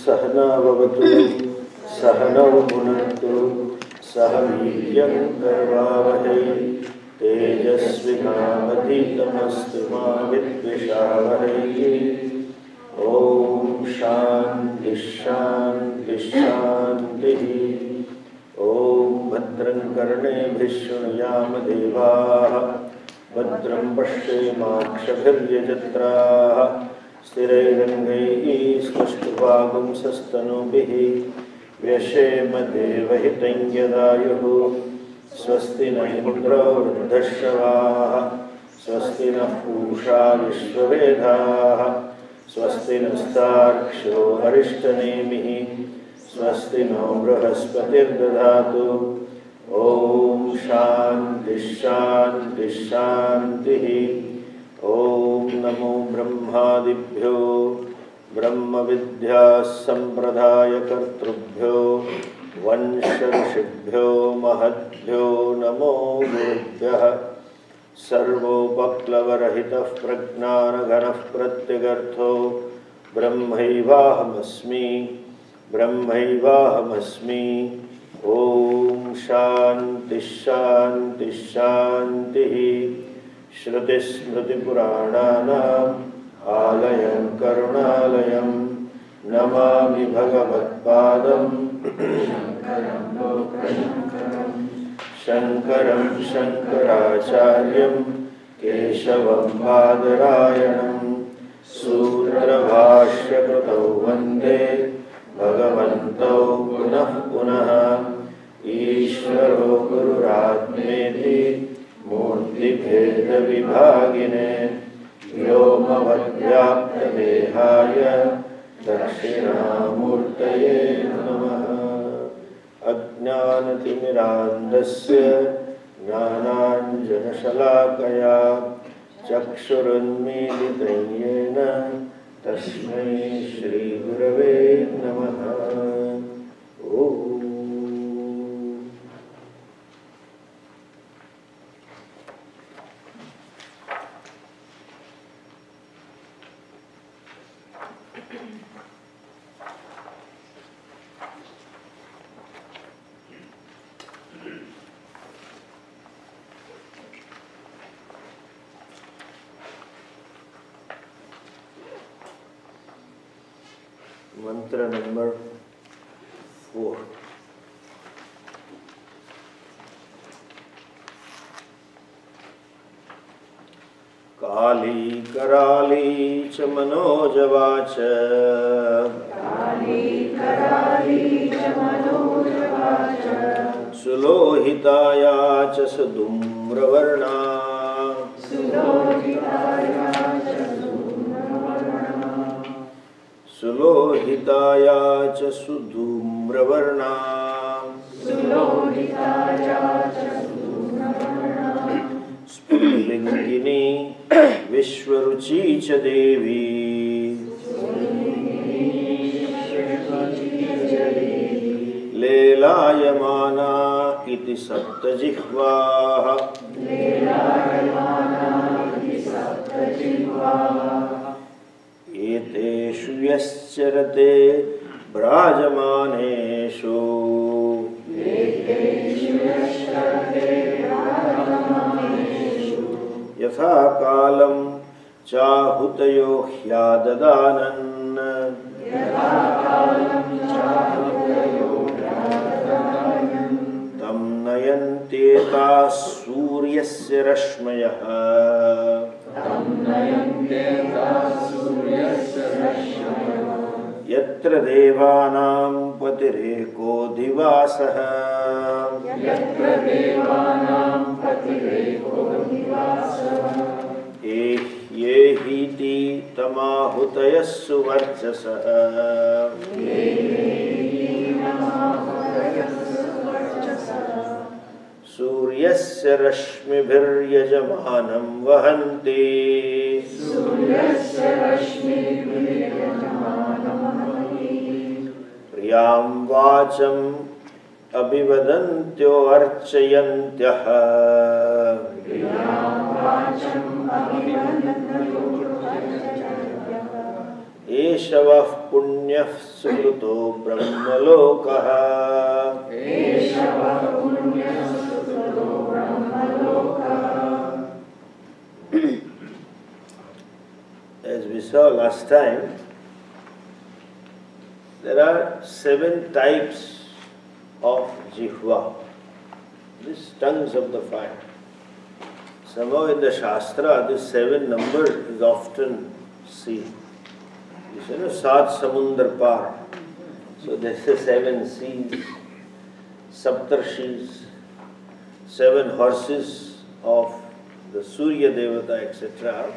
सहना भवतु सहनौ भुनक्तु सह वीर्यं करवावहै तेजस्विनावधीतमस्तु मा विद्विषावहै। ओम शांति शांति शांतिः। ओम भद्रं कर्णेभिः शृणुयाम देवाः भद्रं पश्येमाक्षभिर्यजत्राः स्थिरैरङ्गैः स्तुष्ट्वागुंसस्तनूभिः व्यशेम देवहितं यदायुः। स्वस्ति न इन्द्रो वृद्धश्रवाः स्वस्ति नः पूषा विश्ववेदाः स्वस्ति नस्तार्क्ष्यो अरिष्टनेमिः स्वस्ति नो बृहस्पतिर्दधातु। ओम शांति शांति शांतिः। ओम नमो ब्रह्मादिभ्यो ब्रह्म विद्या संप्रदाय कर्तृभ्यो वंश ऋषिभ्यो महद्भ्यो नमो गुरुभ्यः। सर्वोपप्लवरहितः प्रज्ञानघनः प्रत्यगर्थो ब्रह्मैवाहमस्मि ब्रह्मैवाहमस्मि। ओम शांति शांति शांतिः। श्रुतिस्मृतिपुराणानाम् आलयं करुणालयं नमामि भगवत्पादं शंकरं शंकराचार्यं केशवं बादरायणं सूत्रभाष्यकृतौ वन्दे भगवन्तौ पुनः पुनः। ईश्वरो गुरुरात्मेति मूर्तिभेदविभागिने व्योमवद्व्याप्तदेहाय दक्षिणामूर्तये नमः। अज्ञानतिमिरान्धस्य ज्ञानाञ्जनशलाकया चक्षुरुन्मीलितं येन तस्मै श्रीगुरवे नमः। ओम मंत्र नंबर 4। काली कराली च मनोजवाच सुलोहिताया च सुधूम्रवर्णा सुलोहिताया च सुधूम्रवर्णा स्फुल्लिङ्गिनी विश्वरुचि च देवी लेलायमाना इति सप्तजिह्वाः एतेषु यश्चरते ब्राजमानेषु यथा कालं चाहुतयो ह्याददानन् तं नयन्त्येताः सूर्यस्य रश्मयः यत्र देवानां पतिरेको दिवासः एह्येहीति तमाहुतयः सुवर्चसः सूर्यस्य रश्मिभिर्यजमानं वहन्ति प्रियां वाचम् अभिवदन्त्यो अर्चयन्त्यः Eshava punyah sukruto brahmalokaha. As we saw last time, there are 7 types of jihva, these tongues of the fire. Somehow in the Shastra, this 7 number is often seen. You know, Sat Samundar Par. So there are 7 seas, Saptarshis, 7 horses of the Surya Devata, etc.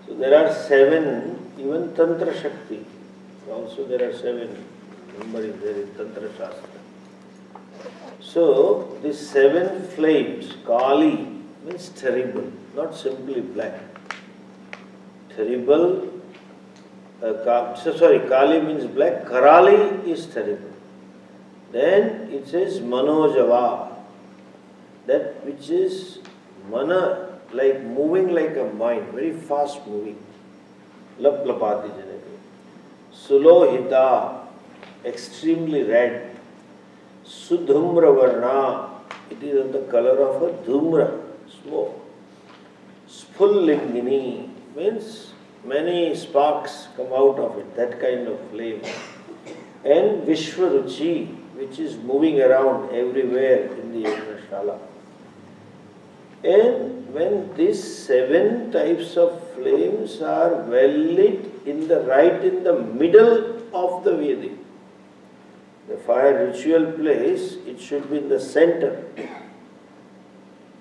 So there are 7, even Tantra Shakti. Also there are 7 number is there in Tantra Shastra. So these 7 flames, Kali means terrible, not simply black. Terrible, Kali means black, Karali is terrible. Then it says Manojava, that which is mana, like moving like a mind, very fast moving. Laplapati janati. Sulohita, extremely red. Sudhumra varna, it is of the color of a dhumra, smoke. Spullingini means many sparks come out of it, that kind of flame. And Vishwaruchi, which is moving around everywhere in the Yagnashala. And when these 7 types of flames are well lit right in the middle of the Vedic, the fire ritual place, it should be in the center.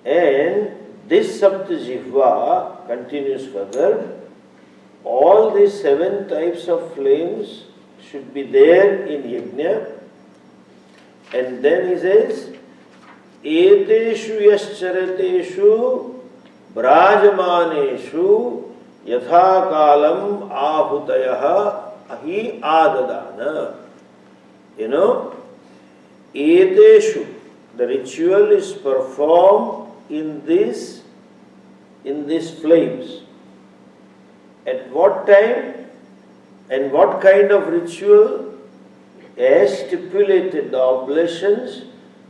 And this Saptajihva continues further. All these 7 types of flames should be there in Yajna. And then he says, Eteshu yascharateshu brajamaneshu yathakalam ahutayaha ahi adadana. You know, Eteshu, the ritual is performed in these flames. At what time and what kind of ritual? As stipulated, the oblations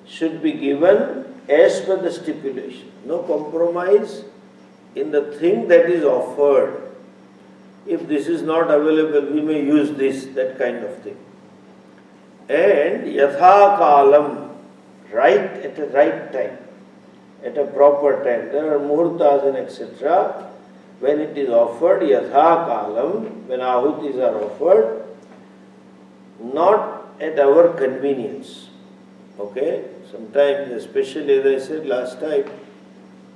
should be given as per the stipulation. No compromise in the thing that is offered. If this is not available, we may use this, that kind of thing. And yatha kalam, right at the right time, at a proper time. There are muhurtas and etc. When it is offered, yatha kalam, when ahutis are offered, not at our convenience. Okay? Sometimes, especially as I said last time,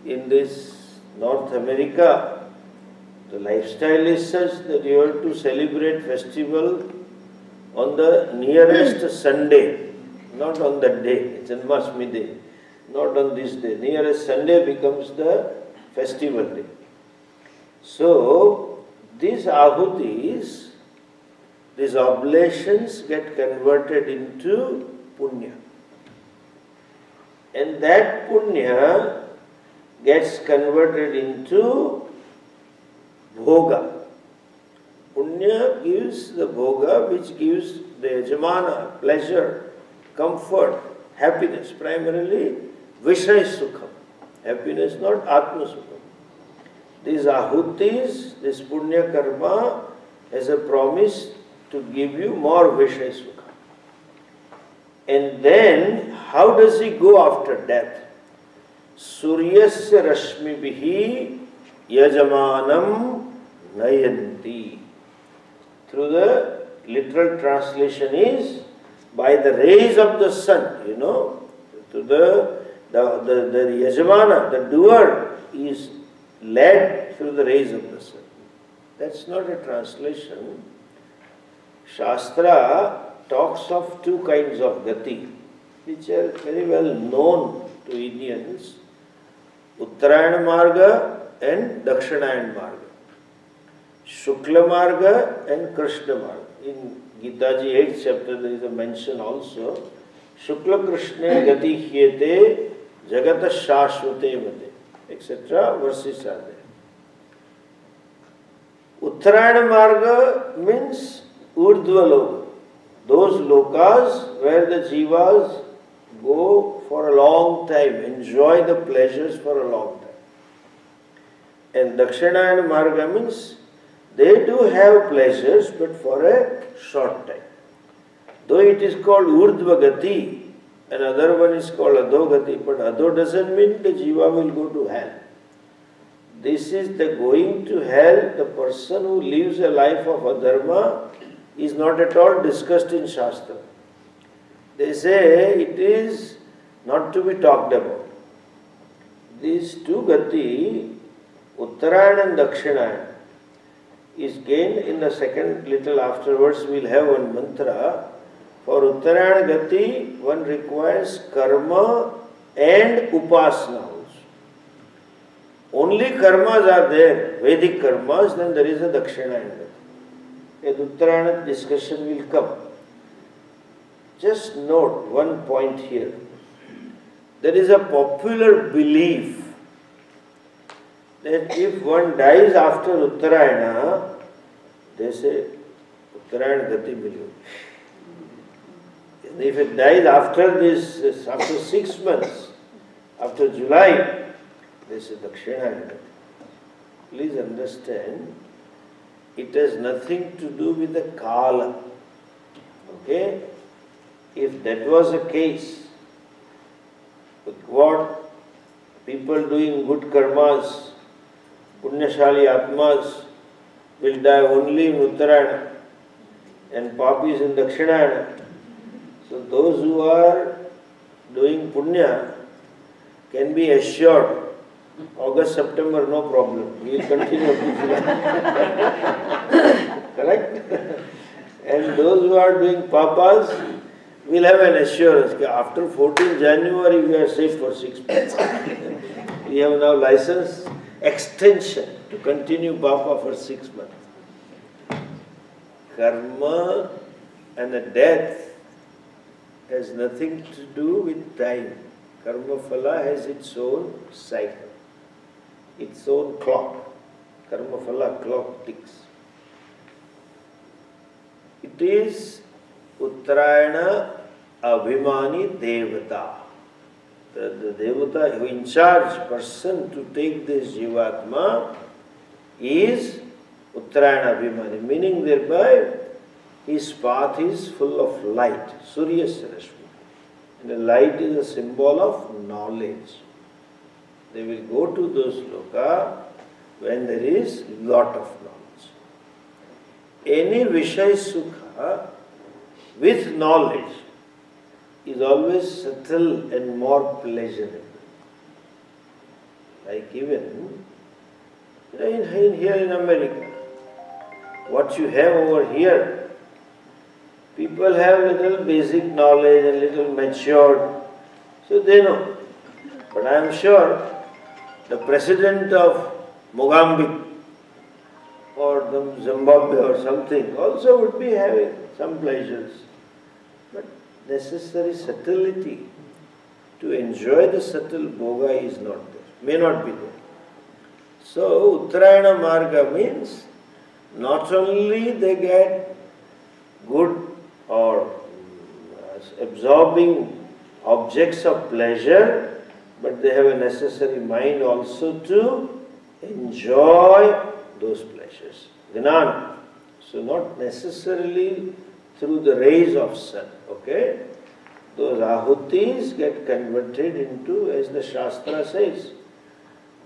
in this North America, the lifestyle is such that you have to celebrate festival on the nearest Sunday, not on that day. It's Janmashtami day, not on this day. Nearest Sunday becomes the festival day. So, these ahutis, these oblations get converted into punya. And that punya gets converted into bhoga. Punya gives the bhoga, which gives the yajamana pleasure, comfort, happiness, primarily Vishaya Sukham. Happiness, not Atma Sukham. These ahutis, this punya karma has a promise to give you more Vishaya Sukha. And then, how does he go after death? Suryasya rashmibihi yajamanam nayanti. Through the literal translation is, by the rays of the sun, you know, to the yajamana, the doer is led through the rays of the sun. That's not a translation. Shastra talks of 2 kinds of gati, which are very well known to Indians, Uttarayana Marga and Dakshinayan Marga. Shukla Marga and Krishna Marga. In Gita Ji 8th chapter there is a mention also, Shukla Krishna gati hyete jagata shashvate mate, etc. verses are there. Uttarayana Marga means Urdhva Loka. Those lokas where the jivas go for a long time, enjoy the pleasures for a long time. And Dakshinayana Marga means they do have pleasures but for a short time. Though it is called Urdhva Gati, another one is called Adho Gati, but Adho doesn't mean the jiva will go to hell. This is the going to hell, the person who lives a life of adharma is not at all discussed in Shastra. They say it is not to be talked about. These two Gati, Uttarayana and Dakshinayana, is gained in the second, little afterwards we'll have one mantra. For Uttarayana Gati, one requires karma and upasana also. Only karmas are there, Vedic karmas, then there is a Dakshinayana Gati. A Uttarayana discussion will come. Just note one point here. There is a popular belief that if one dies after Uttarayana, they say Uttarayana Gati Milyo. And if it dies after this, after 6 months, after July, they say Dakshinayana Gati. Please understand, it has nothing to do with the Kala. Okay? If that was the case, what people doing good karmas, Punyashali Atmas will die only in Uttarayana and Papis in Dakshinayana. So those who are doing Punya can be assured, August, September, no problem. We will continue to July. Correct? And those who are doing Papas will have an assurance that after 14 January we are safe for 6 months. We have now license extension to continue Papa for 6 months. Karma and the death has nothing to do with time. Karma phala has its own cycle, its own clock. Karma phala clock ticks. It is Uttarayana Abhimani Devata. The Devata who in charge person to take this Jivatma is Uttarayana Abhimani, meaning thereby his path is full of light, Surya Sarashmi. And the light is a symbol of knowledge. They will go to those loka when there is lot of knowledge. Any Vishaya Sukha with knowledge is always subtle and more pleasurable. Like even here in America, what you have over here, people have little basic knowledge and little matured, so they know. But I am sure the president of Mozambique or the Zimbabwe or something also would be having some pleasures. But necessary subtlety to enjoy the subtle bhoga is not there, may not be there. So Uttarayana Marga means not only they get good or absorbing objects of pleasure, but they have a necessary mind also to enjoy those pleasures. Gnana. So not necessarily through the rays of sun, okay? Those ahutis get converted into, as the Shastra says,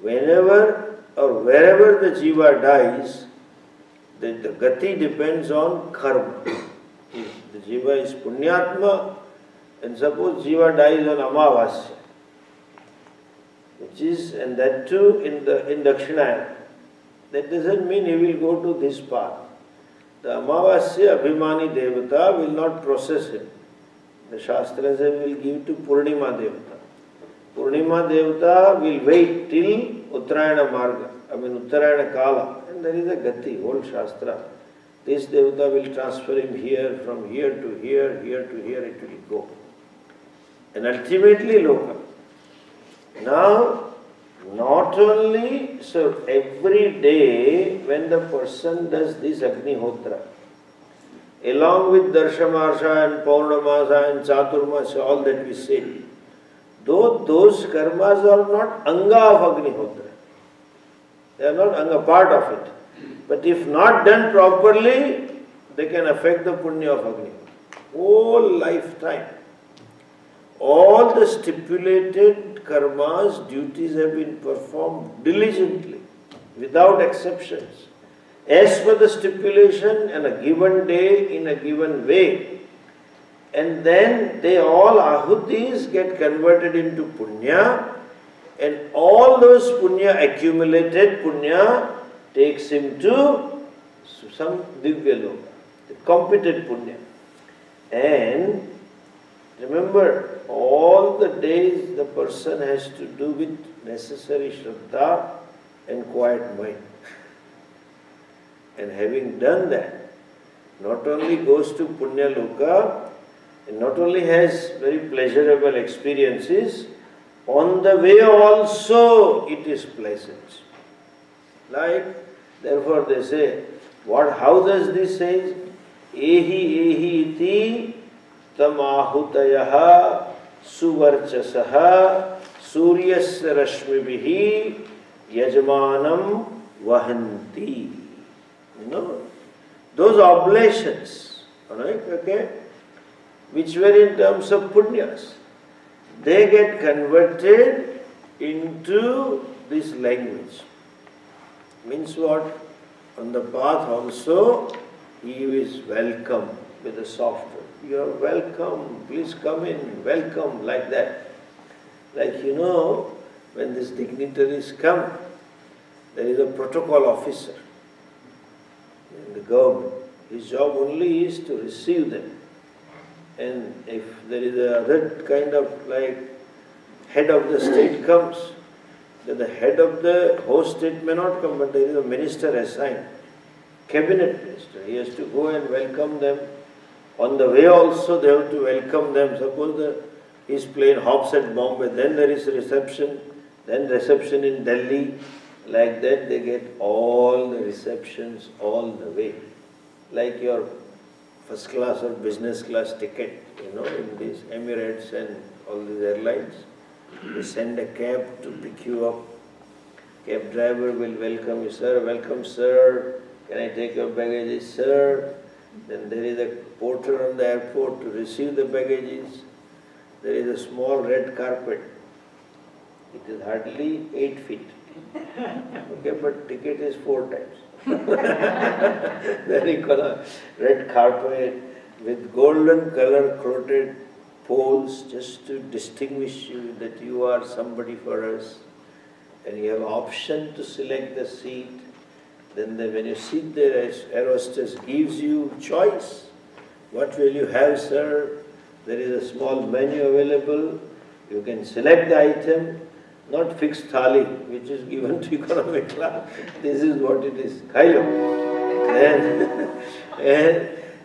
whenever or wherever the jiva dies, the gati depends on karma. If the jiva is punyatma, and suppose jiva dies on Amavasya, which is, and that too in Dakshinayana, that doesn't mean he will go to this path. The Amavasya Abhimani Devata will not process him. The Shastras will give to Purnima Devata. Purnima Devata will wait till Uttarayana Marga, Uttarayana Kala, and there is a Gati, whole Shastra. This Devata will transfer him here, from here to here, here to here, it will go. And ultimately Loka. Now, Not only, so every day when the person does this Agnihotra, along with Darshamasha and Paurnamasa and Chaturmasha, all that we say, though those karmas are not anga of Agnihotra, they are not anga, part of it. But if not done properly, they can affect the punya of Agnihotra. Whole lifetime. All the stipulated karmas, duties have been performed diligently, without exceptions, as per the stipulation and a given day in a given way. And then they all ahutis get converted into punya, and all those punya, accumulated punya, takes him to some divya loka, the competent punya. And remember, all the days the person has to do with necessary shraddha and quiet mind. And having done that, not only goes to Punya Loka, and not only has very pleasurable experiences, on the way also it is pleasant. Like, therefore they say, how does this say? Ehi iti tamahutayaha suvarchasaha suryasya rashmibihi yajmanam vahanti. You know, those oblations, okay, which were in terms of punyas, they get converted into this language. Means what? On the path also, he is welcome with a soft word. You are welcome, please come in, welcome, like that. Like, you know, when these dignitaries come, there is a protocol officer in the government. His job only is to receive them. And if there is another kind of like head of the state comes, then the head of the host state may not come, but there is a minister assigned, cabinet minister. He has to go and welcome them. On the way also they have to welcome them. Suppose his plane hops at Bombay, then there is reception, then reception in Delhi. Like that they get all the receptions all the way. Like your first class or business class ticket, you know, in these Emirates and all these airlines. They send a cab to pick you up. Cab driver will welcome you, sir, welcome sir, can I take your baggages, sir? Then there is a porter on the airport to receive the baggages. There is a small red carpet. It is hardly 8 feet. Okay, but ticket is 4 times. Very color, red carpet with golden color coated poles just to distinguish you that you are somebody for us. And you have option to select the seat. Then when you sit there, air hostess gives you choice. What will you have, sir? There is a small menu available. You can select the item, not fixed thali, which is given to economy class. This is what it is. Khailo.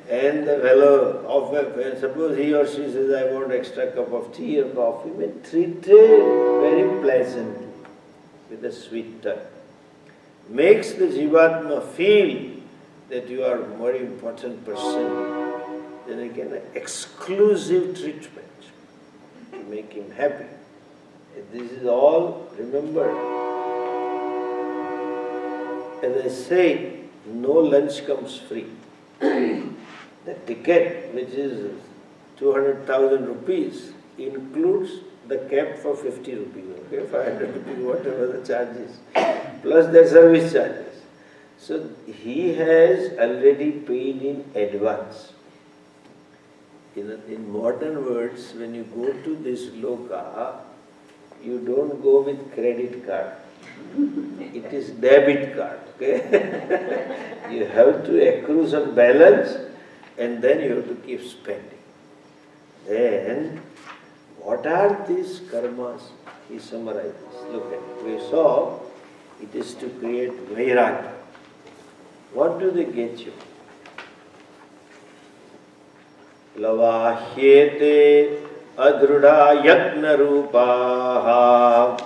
And the fellow, suppose he or she says, I want extra cup of tea or coffee, may treated very pleasantly with a sweet touch. Makes the Jivatma feel that you are a very important person. Then again, an exclusive treatment to make him happy. This is all, remember, as I say, no lunch comes free. The ticket, which is 200,000 rupees, includes the cab for 50 rupees, okay, 500 rupees, whatever the charges, plus the service charges. So he has already paid in advance. In modern words, when you go to this loka, you don't go with credit card. It is debit card, okay? You have to accrue some balance and then you have to keep spending. Then, what are these karmas? He summarizes. Look at it. We saw it is to create vairagya. What do they get you? Lavahyete adruda yagna rupaha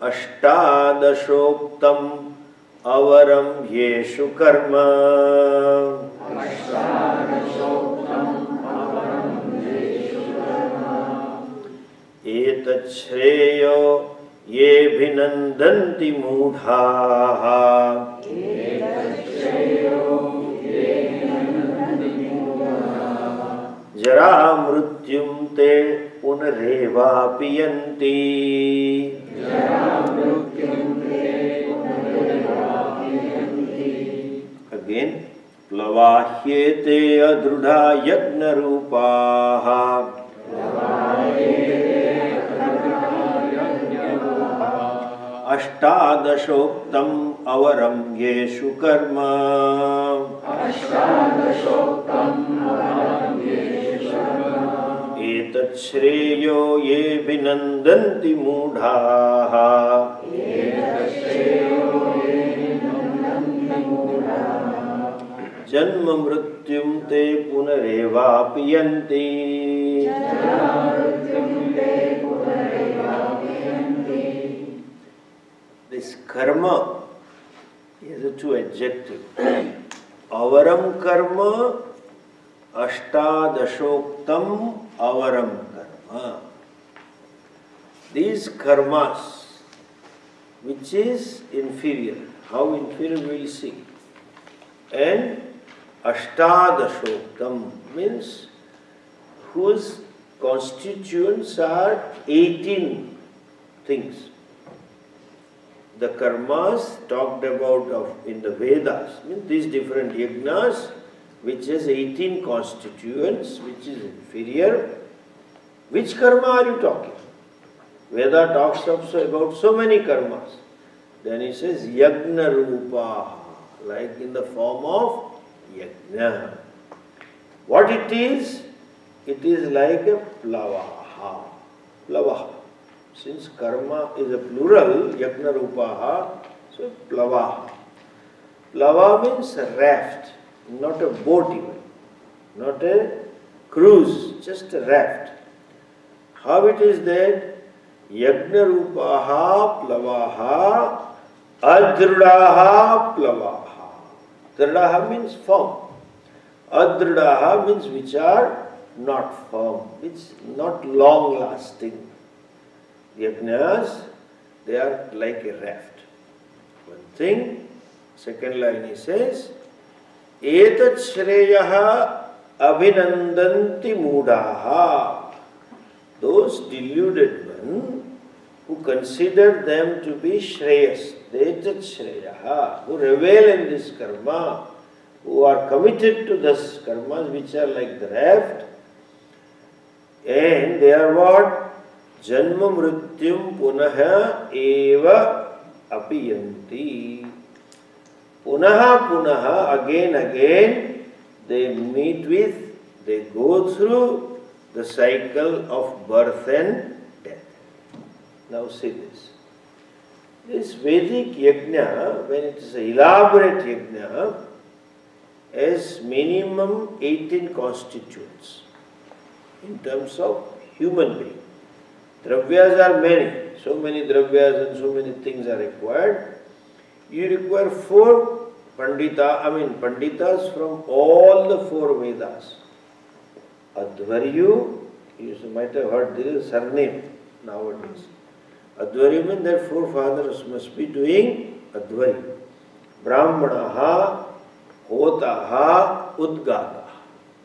Ashtadashoktam avaram yeshu karma. Etat shreyo ye bhinandanti mudhaha. Jara mrutyum te punareva piyanti. Again, plavahyete adrudha yagna rupaha. Ashtadashoktam avaram yeshu karma. Etat shreyo ye vinandanti mudhaha. Janma mrityum te punareva piyanti. This karma is a two adjective. Avaram karma, ashtadashoktam avaram karma. These karmas, which is inferior, how inferior we will see. And ashtadashoktam means whose constituents are 18 things. The karmas talked about in the Vedas, means these different yajnas, which has 18 constituents, which is inferior. Which karma are you talking? Veda talks also about so many karmas. Then he says yajna rupa, like in the form of yajna. What it is like a plavaha. Plavaha. Since karma is a plural, yajna rupaha, so plavaha. Plava means a raft, not a boat even, not a cruise, just a raft. How it is that yajna rupaha plavaha adrudaha plavaha. Drudaha means firm. Adrudaha means which are not firm, which not long lasting. Yajnas, they are like a raft. One thing, second line he says, Etat shreyaha abhinandanti mudaha. Those deluded ones who consider them to be shreyas, etat shreyaha, who revel in this karma, who are committed to this karmas which are like the raft, and they are what? Janma mrityum punaha eva apiyanti. Punaha punaha, again, they meet with, they go through the cycle of birth and death. Now see this. This Vedic yajna, when it is an elaborate yajna, has minimum 18 constituents in terms of human being. Dravyas are many, so many dravyas and so many things are required. You require 4 panditas from all the 4 Vedas. Advaryu, you might have heard this surname nowadays. Advaryu means their forefathers must be doing Advaryu. Brahmanaha, Hotaha, Udgataha.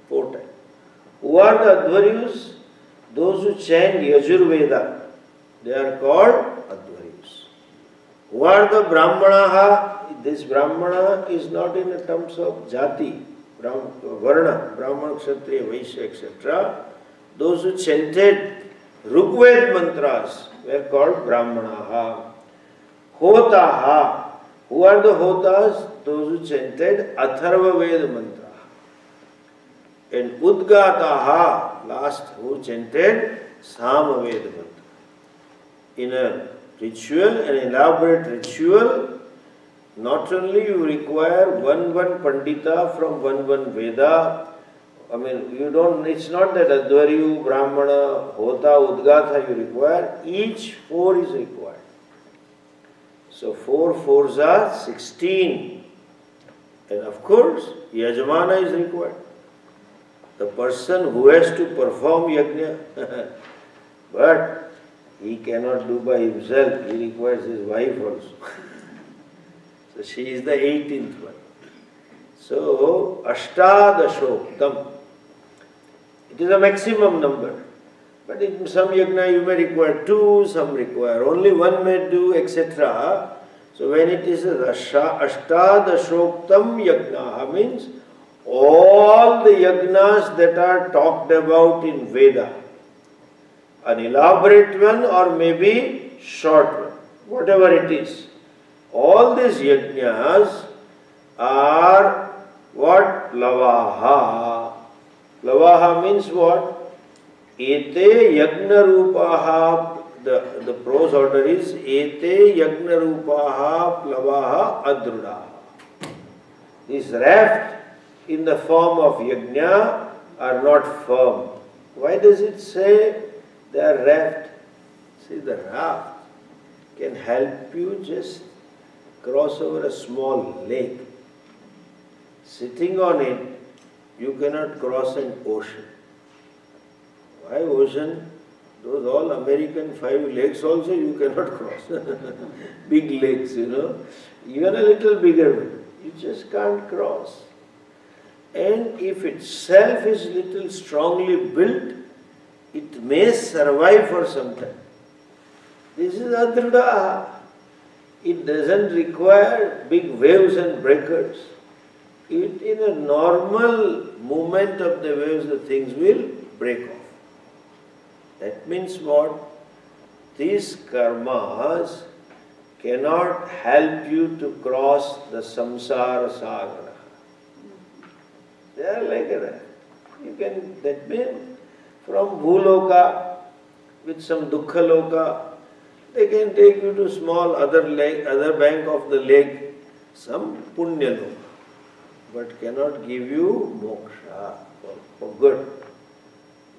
4 times. Who are the Advaryus? Those who chant Yajurveda, they are called Advaryus. Who are the Brahmanaha? This Brahmana is not in terms of jati, Varna, Brahmana, Kshatriya, Vaishya, etc. Those who chanted Rigved mantras were called Brahmanaha. Hotaha. Who are the Hotas? Those who chanted Atharva Veda mantra. And Udgataha, last, who chanted Samaveda mantra. In a ritual, an elaborate ritual, not only you require one pandita from one Veda. I mean, you don't, it's not that Advaryu, Brahmana, Hota, Udgata you require. Each 4 is required. So 4 fours are 16. And of course, Yajamana is required. The person who has to perform yajna. But he cannot do by himself. He requires his wife also. So she is the 18th one. So Ashtadashoktam. It is a maximum number. But in some yajna you may require 2, some require only 1 may do, etc. So when it is Ashtadashoktam yajna, means all the yajnas that are talked about in Veda, an elaborate one or maybe short one, whatever it is, all these yajnas are what? Plavaha. Plavaha means what? Ete yajna rupaha, the prose order is Ete yajna rupaha plavaha adrudaha. This raft in the form of yajna are not firm. Why does it say they are raft? See, the raft can help you just cross over a small lake. Sitting on it, you cannot cross an ocean. Why ocean? Those all American 5 lakes also you cannot cross. Big lakes, even a little bigger one. You just can't cross. And if itself is little strongly built, it may survive for some time. This is adruda. It doesn't require big waves and breakers. In a normal movement of the waves, the things will break off. That means what? These karmas cannot help you to cross the samsara sagara. They are like that. That means from bhuloka with some dukkha loka, they can take you to small other bank of the lake, some punya loka, but cannot give you moksha for good.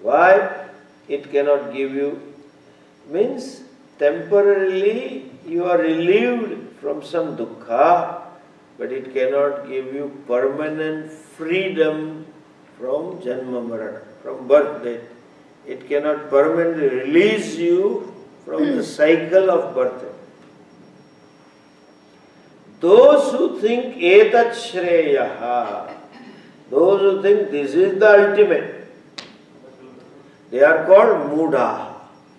Why it cannot give you? Means temporarily you are relieved from some dukkha, but it cannot give you permanent freedom from janma marana, from birth death. It cannot permanently release you from the cycle of birth. Those who think etat shreyaha, those who think this is the ultimate, they are called mudha,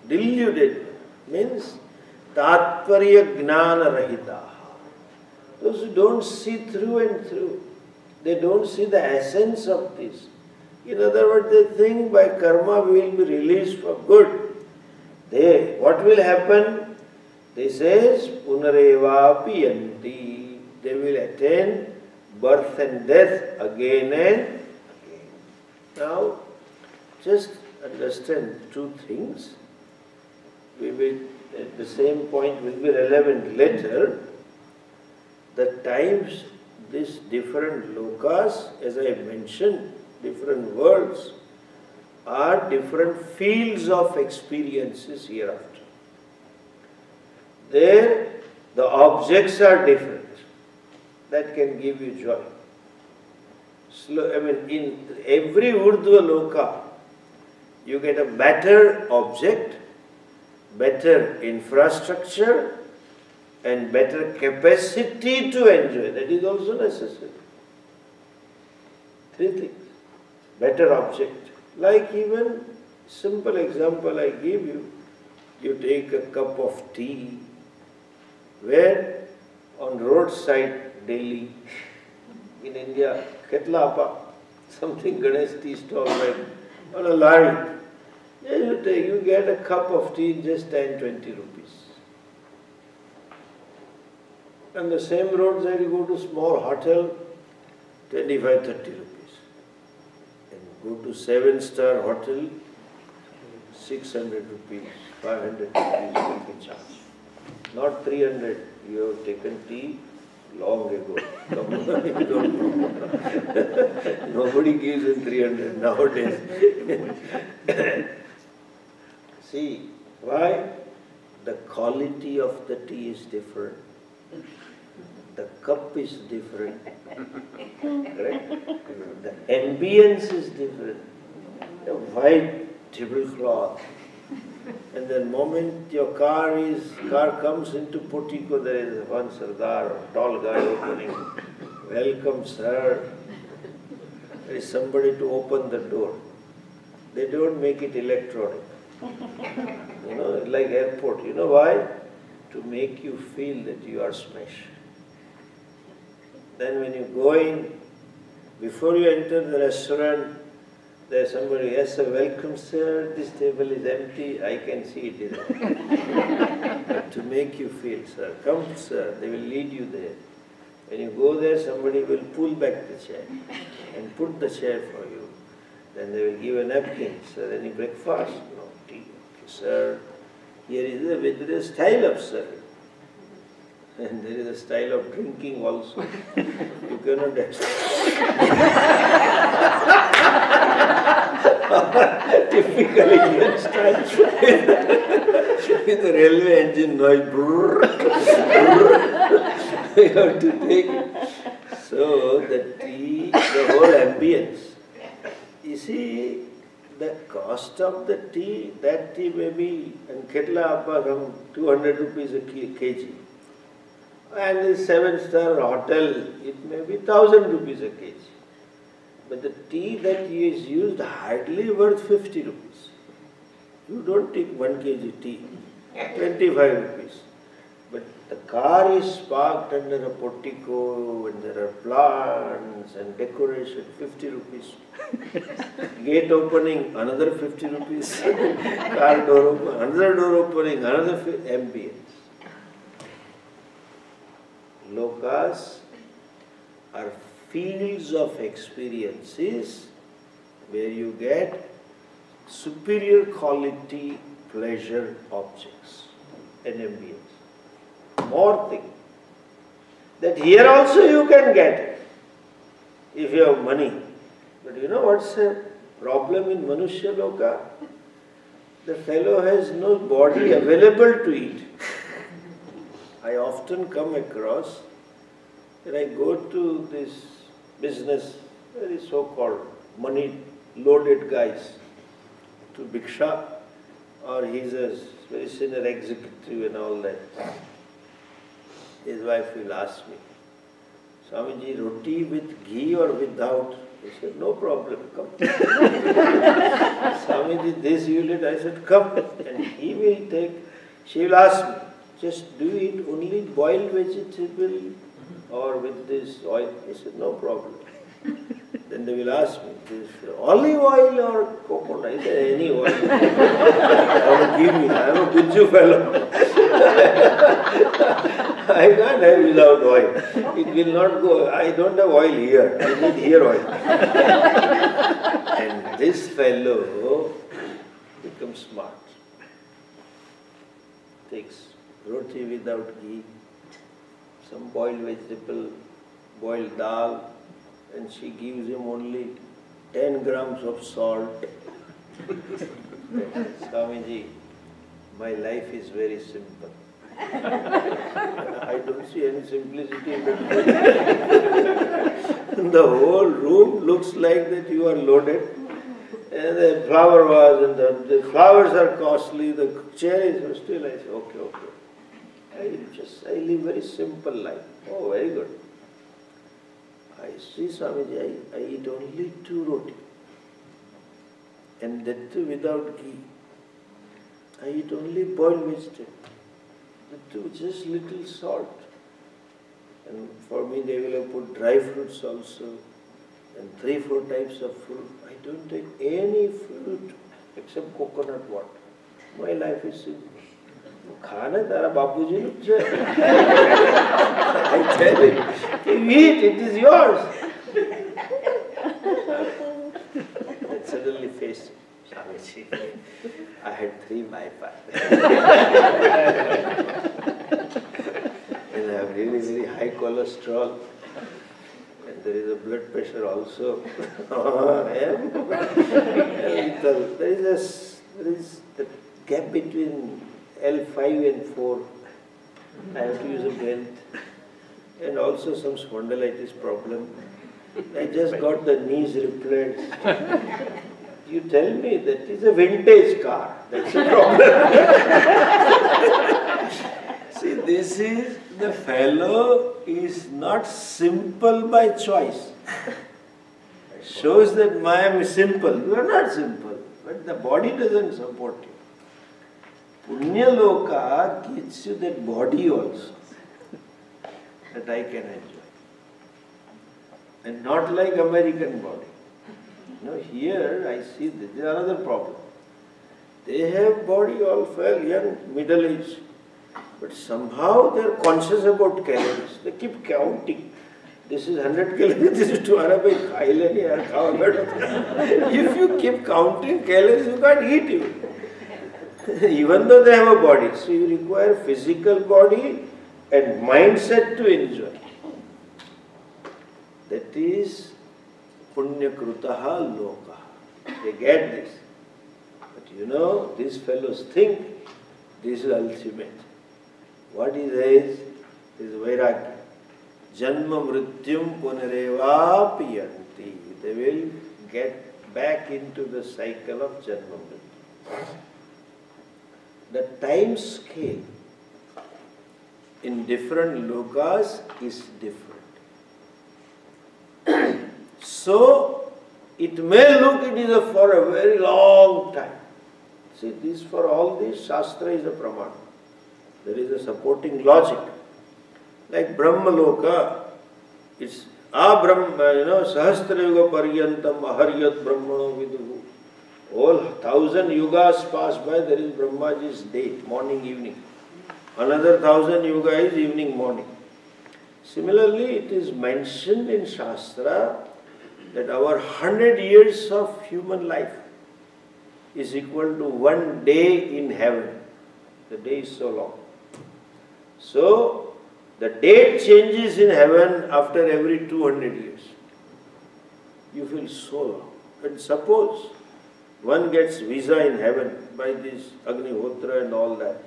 deluded, means tatparya gnana rahita. Those who don't see through and through, they don't see the essence of this. In other words, they think by karma we will be released for good. What will happen? They says, punarevapi yanti. They will attain birth and death again and again. Now, just understand 2 things. We will, at the same point will be relevant later. The times, these different lokas, as I mentioned, different worlds, are different fields of experiences hereafter. There, the objects are different. That can give you joy. In every Urdhva loka, you get a better object, better infrastructure, and better capacity to enjoy. That is also necessary. 3 things. Better object. Like even simple example I give you, you take a cup of tea, where on roadside Delhi, in India, Ketlapa, something Ganesh tea stall like on a lorry. You get a cup of tea just 10-20 rupees. On the same roadside you go to small hotel, 25-30 rupees. Go to 7-star hotel, 600 rupees, 500 rupees will be charged. Not 300. You have taken tea long ago. Come on, you don't know. Nobody gives in 300 nowadays. See, why? The quality of the tea is different. The cup is different. Correct? The ambience is different. A white tablecloth. And the moment your car comes into portico, there is one Sardar, a tall guy opening. Welcome, sir. There is somebody to open the door. They don't make it electronic. Like airport. You know why? To make you feel that you are smashed. Then when you go in, before you enter the restaurant, there's somebody, yes sir, welcome sir, this table is empty, I can see it is empty. But to make you feel, sir, come sir, they will lead you there. When you go there, somebody will pull back the chair and put the chair for you. Then they will give a napkin, sir, any breakfast? No, tea. Okay, sir, here is a style of serving. And there is a style of drinking also. You cannot typical Indian style with the railway engine noise. You have to take it. So the tea, the whole ambience. You see, the cost of the tea, that tea may be, and Ketla Appa 200 rupees a kg. And the 7-star hotel, it may be 1,000 rupees a kg. But the tea that is used hardly worth 50 rupees. You don't take 1 kg tea, 25 rupees. But the car is parked under a portico and there are plants and decoration, 50 rupees. Gate opening, another 50 rupees. Car door open, another door opening, another ambience. Lokas are fields of experiences where you get superior quality pleasure objects and ambience. More thing. That here also you can get it if you have money. But you know what's the problem in Manushya Loka? The fellow has no body available to eat. I often come across, when I go to this business, very so-called money-loaded guys, to Bhiksha, or he's a very senior executive and all that. His wife will ask me, Swamiji, roti with ghee or without? I said, no problem, come. Swamiji, this unit, I said, come. And he will take, she will ask me, just do you eat only boiled vegetable or with this oil? I said, no problem. Then they will ask me, this olive oil or coconut? I said, any oil. Give me, I am a Guju fellow. I can't have without oil. It will not go. I don't have oil here. I need here oil. And this fellow becomes smart. Takes roti without ghee, some boiled vegetable, boiled dal, and she gives him only 10 grams of salt. Swamiji, my life is very simple. I don't see any simplicity in it. The whole room looks like that you are loaded. And the flower vase and the flowers are costly, the chair is still. I say, okay. I live very simple life. Oh, very good. I see Swamiji, I eat only 2 roti. And that too without ghee. I eat only boiled vegetable. That too just little salt. And for me they will have put dry fruits also. And 3-4 types of fruit. I don't take any fruit except coconut water. My life is simple. Khana tara bapuji. I tell him, you eat, it is yours. And suddenly faced him. Swamiji, I had 3 bypass. And I have really very high cholesterol. And there is a blood pressure also. There is the gap between L5 and 4. I have to use a belt. and also some spondylitis problem. I just got the knees repaired. You tell me that is a vintage car. That's a problem. See, this is, the fellow is not simple by choice. Shows that I am simple. You are not simple, but the body doesn't support you. Punya Loka gives you that body also, that I can enjoy. And not like American body. Here I see this is another problem. They have body all fair, young, middle age, but somehow they are conscious about calories. They keep counting. This is 100 calories, this is 200 calories. If you keep counting calories, you can't eat even. Even though they have a body. So you require physical body and mindset to enjoy. That is Punya Krutaha Loka. They get this. But these fellows think this is ultimate. What is this? This is Vairagya. Janma mrityum punarevapiyanti. They will get back into the cycle of Janma mrityu. The time scale in different lokas is different. So, it may look it is for a very long time. See, this for all this, Shastra is a pramana. There is a supporting logic. Like Brahma Loka, it's Brahma, Sahasra Yuga Paryantam Aharyat Brahmano Viduhu. All 1,000 yugas pass by, there is Brahmaji's date, morning, evening. Another 1,000 yuga is evening, morning. Similarly, it is mentioned in Shastra that our 100 years of human life is equal to 1 day in heaven. The day is so long. So, the date changes in heaven after every 200 years. You feel so long. And suppose one gets visa in heaven by this Agnihotra and all that.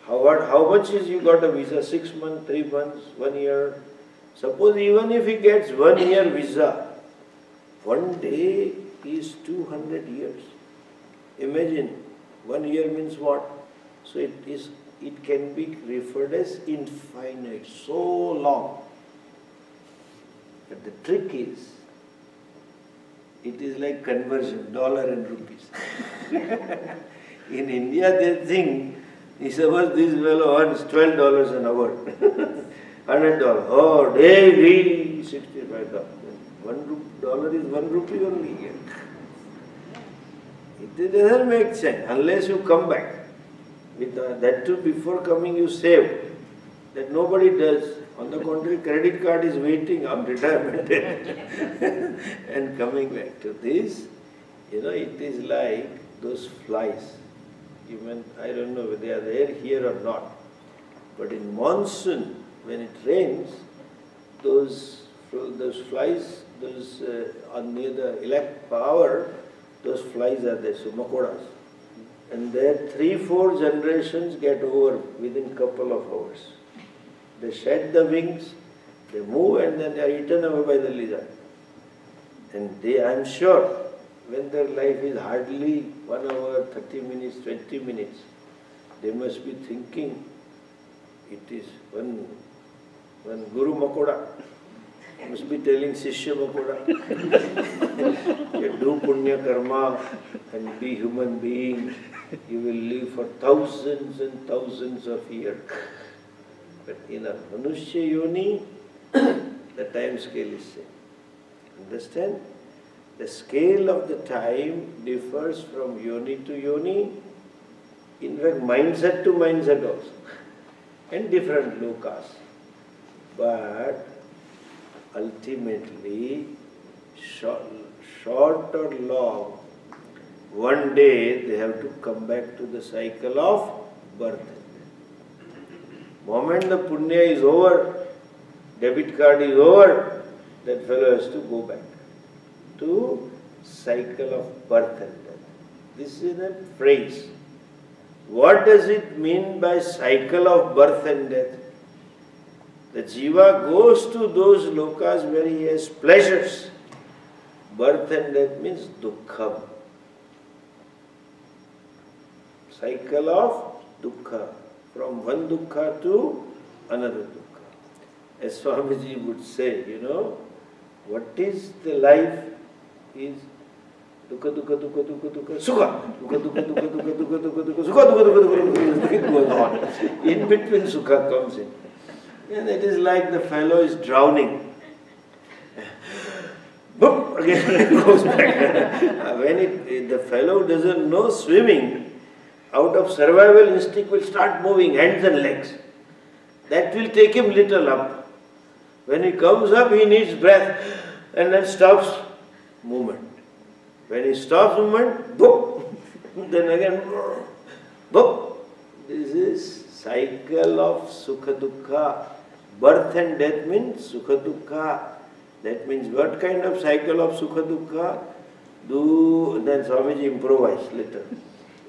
How much is you got a visa? 6 months, 3 months, 1 year? Suppose even if he gets 1 year visa, 1 day is 200 years. Imagine, 1 year means what? So it can be referred as infinite, so long. But the trick is, it is like conversion, dollar and rupees. In India they think, suppose this fellow earns $12 an hour, $100, oh, daily $65. $1 is 1 rupee only here. It doesn't make sense unless you come back. With that too, before coming you save. That nobody does. On the contrary, credit card is waiting on retirement and coming back to this. It is like those flies. Even, I don't know whether they are there here or not. But in monsoon, when it rains, those flies, near the electric power, those flies are there, so makoras. And their 3-4 generations get over within couple of hours. They shed the wings, they move, and then they are eaten away by the lizard. And I am sure, when their life is hardly 1 hour, 30 minutes, 20 minutes, they must be thinking, it is one Guru Makoda must be telling Sishya Makoda, do punya karma and be human being, you will live for thousands and thousands of years. But in a Manushya Yoni, the time scale is same. Understand? The scale of the time differs from Yoni to Yoni, in fact mindset to mindset also, and different lokas. But ultimately, short or long, one day they have to come back to the cycle of birth. Moment the punya is over, debit card is over, that fellow has to go back to cycle of birth and death. This is a phrase. What does it mean by cycle of birth and death? The jiva goes to those lokas where he has pleasures. Birth and death means dukkha. Cycle of dukkha. From one dukkha to another dukkha. As Swamiji would say, what is the life? Is dukkha, dukkha, dukkha, dukkha, dukkha, sukha. Dukkha, dukkha, dukkha, dukkha, dukkha, dukkha, dukkha, sukha, dukkha, dukkha, dukkha, dukkha, it goes on. In between sukha comes in. And it is like the fellow is drowning. Boop, again it goes back. When the fellow doesn't know swimming, out of survival instinct will start moving hands and legs. That will take him little up. When he comes up, he needs breath and then stops movement. When he stops movement, boop, then again, boop. This is cycle of sukha dukkha. Birth and death means sukha dukkha. That means what kind of cycle of sukha dukkha? Then Swamiji improvised little.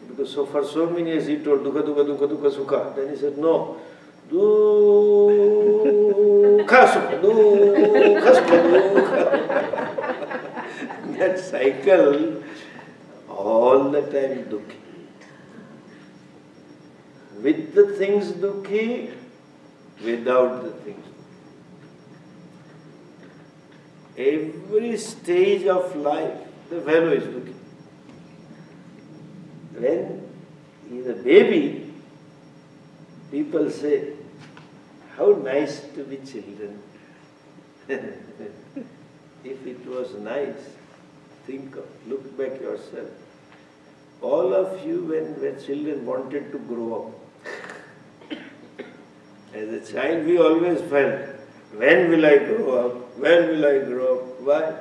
Because so for so many years he told dukkha, dukkha, dukkha, dukkha, sukha. Then he said, no. Dukkha, sukha, dukkha, sukha, dukkha. That cycle, all the time dukhi. With the things dukhi, without the things. Every stage of life, the fellow is dukhi. When he is a baby, people say, how nice to be children. If it was nice, look back yourself. All of you, when children wanted to grow up, as a child we always felt, when will I grow up? When will I grow up? Why?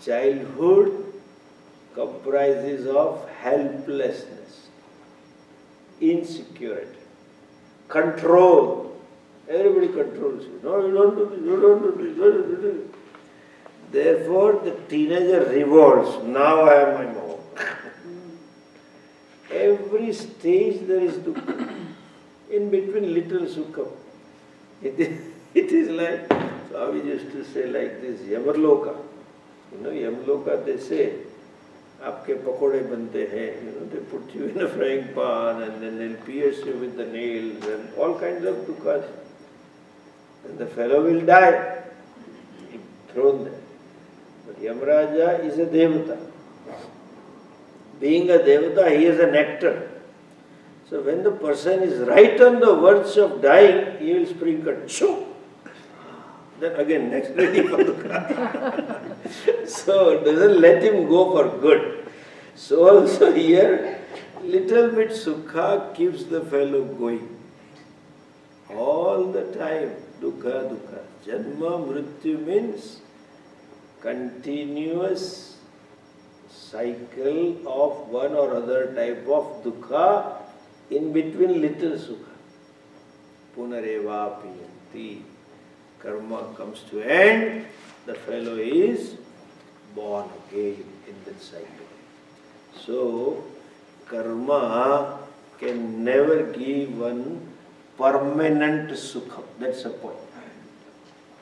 Childhood comprises of helplessness, insecurity, control. Everybody controls you. No, you don't do this, you don't do this, you don't do this. Therefore, the teenager revolts. Now I am my mom. Every stage there is dukkha. In between little sukha. It is like, Swami used to say like this, Yamarloka. Yamarloka, they say, आपके पकोड़े बनते हैं, they put you in a frying pan and then they'll pierce you with the nails and all kinds of dukkhas. And the fellow will die, thrown there. But Yamaraja is a devata. Being a devata, he is an actor. So when the person is right on the verge of dying, he will sprinkle, shoo! Then again, next ready for dukkha. So doesn't let him go for good. So also here, little bit sukha keeps the fellow going. All the time, dukkha, dukkha. Janma, mrityu means continuous cycle of one or other type of dukkha in between little sukha. Punareva piyanti. Karma comes to end, the fellow is born again in that cycle. So, karma can never give one permanent sukha. That's the point.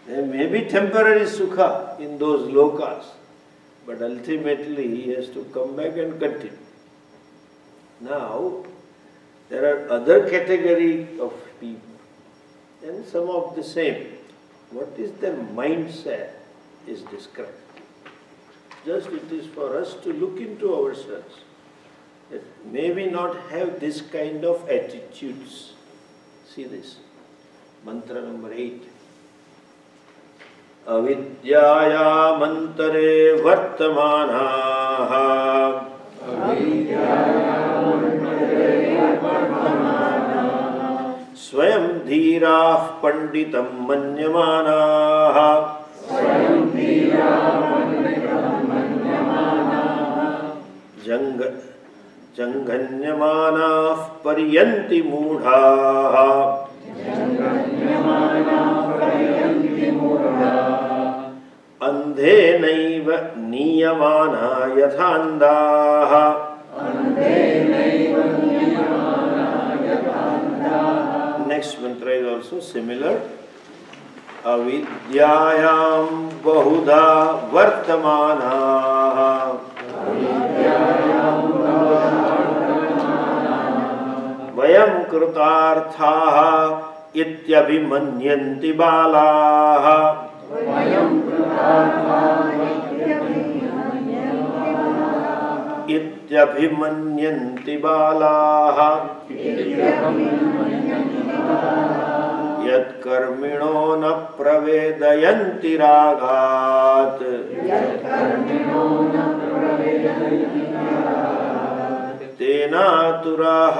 There may be temporary sukha in those lokas, but ultimately he has to come back and continue. Now, there are other category of people, and some of the same. What is their mindset is described. Just it is for us to look into ourselves. That may we not have this kind of attitudes. See this. Mantra number 8. Avidyaya mantare vartamanaha. Avidyaya mantare vartamanaha. Swayam dhirah panditam manyamanaha. Swayam dhirah panditam manyamanaha. Janganyamanah paryanti mudhaha. Janganyamanah paryanti mudhaha. Andhe naiva niyamana yathandaha. Andhe naiva niyamana yathandaha. Next mantra is also similar. अविद्यायां बहुधा वर्तमानाः वयं कृतार्थाः इत्यभिमन्यन्ति बालाः इत्यभिमन्यन्ति बालाः यत्कर्मिणो न प्रवेदयन्ति रागात् तेनातुराः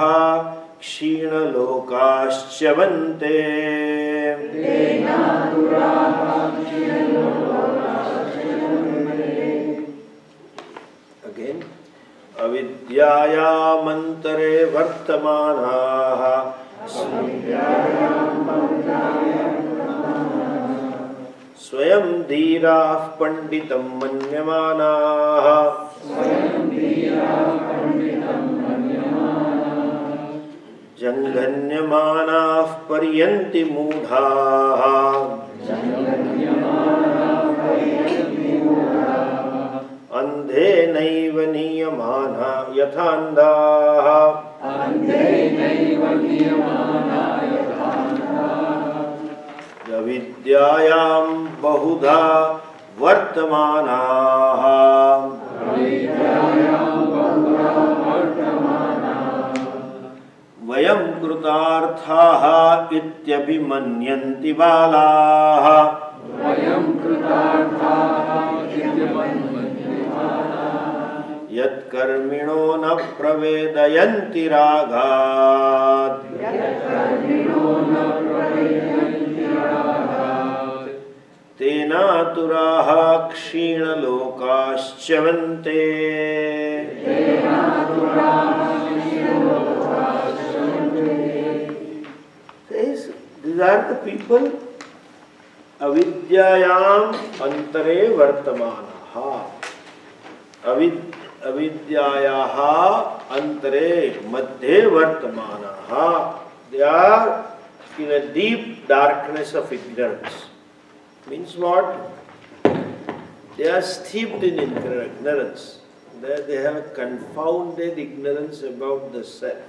क्षीणलोकाश्च्यवन्ते Again, अविद्यायामन्तरे वर्तमानाः स्वयं धीराः पंडितं मन्यमानाः जङ्घन्यमानाः पर्यन्ति मूढाः अन्धेनैव नीयमाना यथान्धाः अविद्यायां बहुधा वर्तमानाः वयं कृतार्थाः इत्यभिमन्यन्ति बालाः यत्कर्मिणो न प्रवेदयन्ति रागात् तेनातुराः क्षीणलोकाश्च्यवन्ते These are the people avidyayam antare vartamanaha. Avidyayaha antare madhye vartamanaha. They are in a deep darkness of ignorance. Means what? They are steeped in ignorance. They have a confounded ignorance about the self.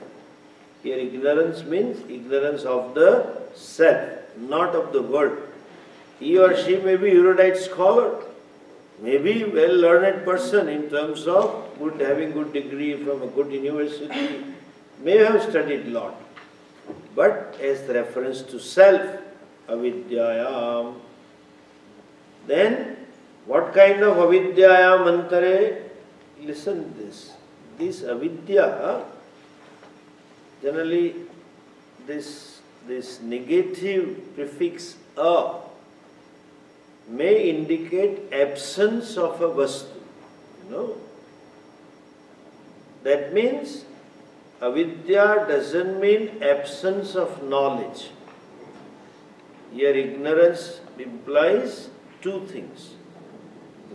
Here ignorance means ignorance of the self, not of the world. He or she may be erudite scholar, may be well-learned person in terms of having good degree from a good university, may have studied lot. But as reference to self, avidyayam, then what kind of avidyayam antare? Listen to this. This avidya, generally this negative prefix a may indicate absence of a vastu. That means avidya doesn't mean absence of knowledge. Here ignorance implies two things: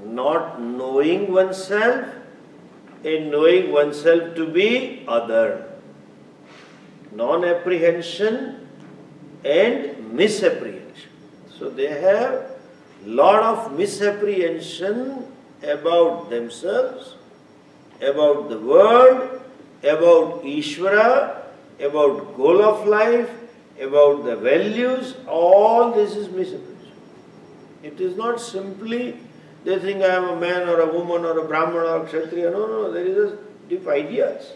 not knowing oneself and knowing oneself to be other. Non-apprehension and misapprehension. So they have lot of misapprehension about themselves, about the world, about Ishvara, about goal of life, about the values. All this is misapprehension. It is not simply they think I am a man or a woman or a Brahman or a Kshatriya. No, there is a deep ideas.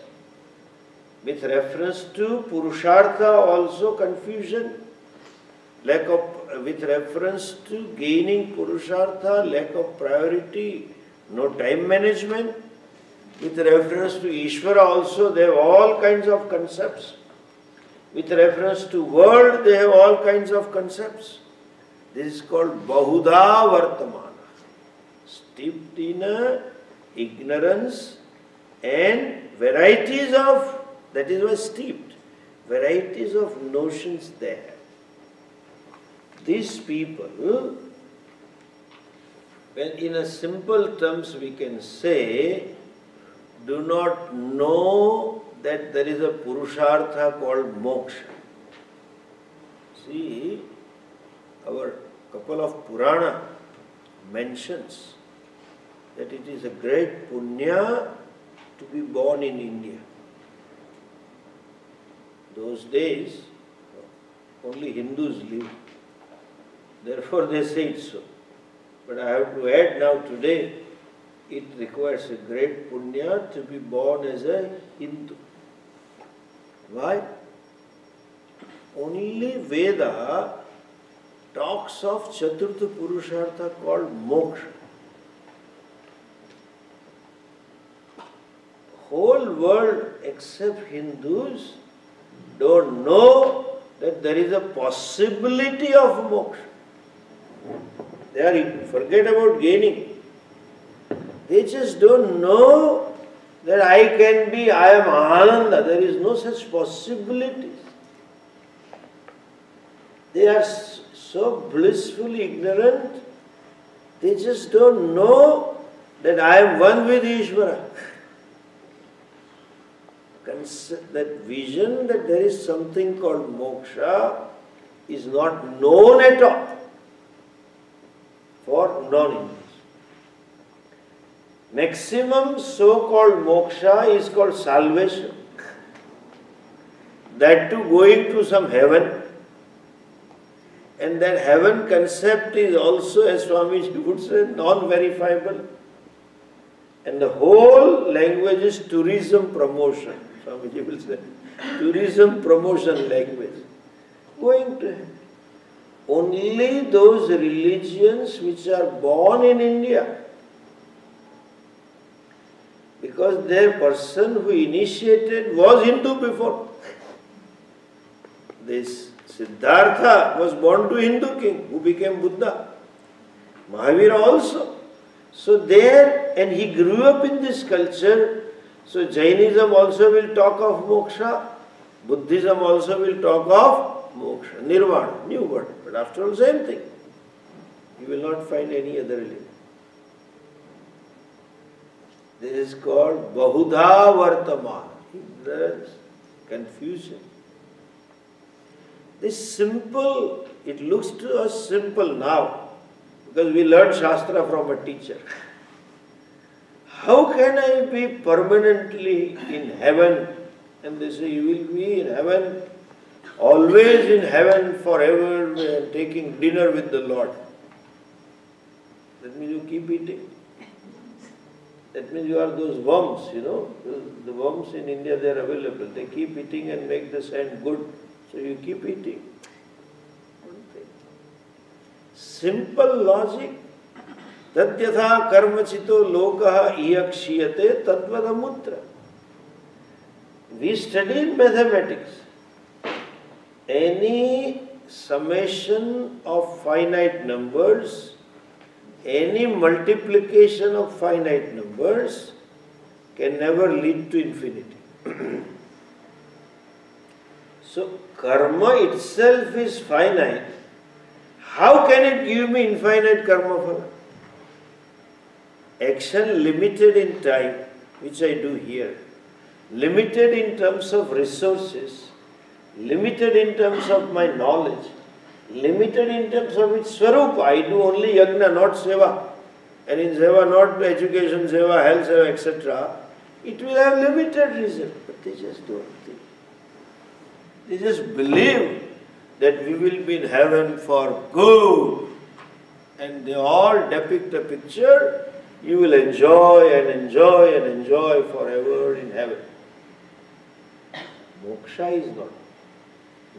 With reference to Purushartha also confusion, with reference to gaining Purushartha, lack of priority, no time management. With reference to Ishvara also, they have all kinds of concepts. With reference to world, they have all kinds of concepts. This is called Bahudha Vartamana. Steeped in ignorance and varieties of, that is why steeped, varieties of notions there. These people, when in a simple terms we can say, do not know that there is a Purushartha called moksha. See, our couple of Purana mentions that it is a great punya to be born in India. Those days, only Hindus lived. Therefore they say it so. But I have to add now today, it requires a great punya to be born as a Hindu. Why? Only Veda talks of Chaturtha Purushartha called moksha. Whole world except Hindus don't know that there is a possibility of moksha. Forget about gaining. They just don't know that I am Ananda. There is no such possibilities. They are so blissfully ignorant, they just don't know that I am one with Ishvara. That vision that there is something called moksha is not known at all for non-Hindus. Maximum so-called moksha is called salvation. That too going to some heaven. And that heaven concept is also, as Swamiji would say, non-verifiable. And the whole language is tourism promotion. Swamiji will say, tourism promotion language. Going to heaven. Only those religions which are born in India, because their person who initiated was Hindu before. This Siddhartha was born to Hindu king who became Buddha. Mahavira also. So there, and he grew up in this culture, so Jainism also will talk of moksha, Buddhism also will talk of moksha, nirvana, new word, but after all same thing. You will not find any other religion. This is called Bahudha Vartaman, ignorance, confusion. This simple, it looks to us simple now, because we learned Shastra from a teacher. How can I be permanently in heaven? And they say, you will be in heaven, always in heaven forever, taking dinner with the Lord. That means you keep eating. That means you are those worms, the worms in India, they are available. They keep eating and make the sand good. So you keep eating. Simple logic. Tatyatha karmachito lokaha iyakshiyate tadvadamutra. We study in mathematics. Any summation of finite numbers, any multiplication of finite numbers can never lead to infinity. So karma itself is finite. How can it give me infinite karma phala? Action limited in time, which I do here, limited in terms of resources, limited in terms of my knowledge, limited in terms of its swarupa. I do only yajna, not seva. And in seva, not education, seva, health seva, etc. It will have limited result, but they just don't think. They just believe that we will be in heaven for good. And they all depict a picture, you will enjoy and enjoy and enjoy forever in heaven. Moksha is not.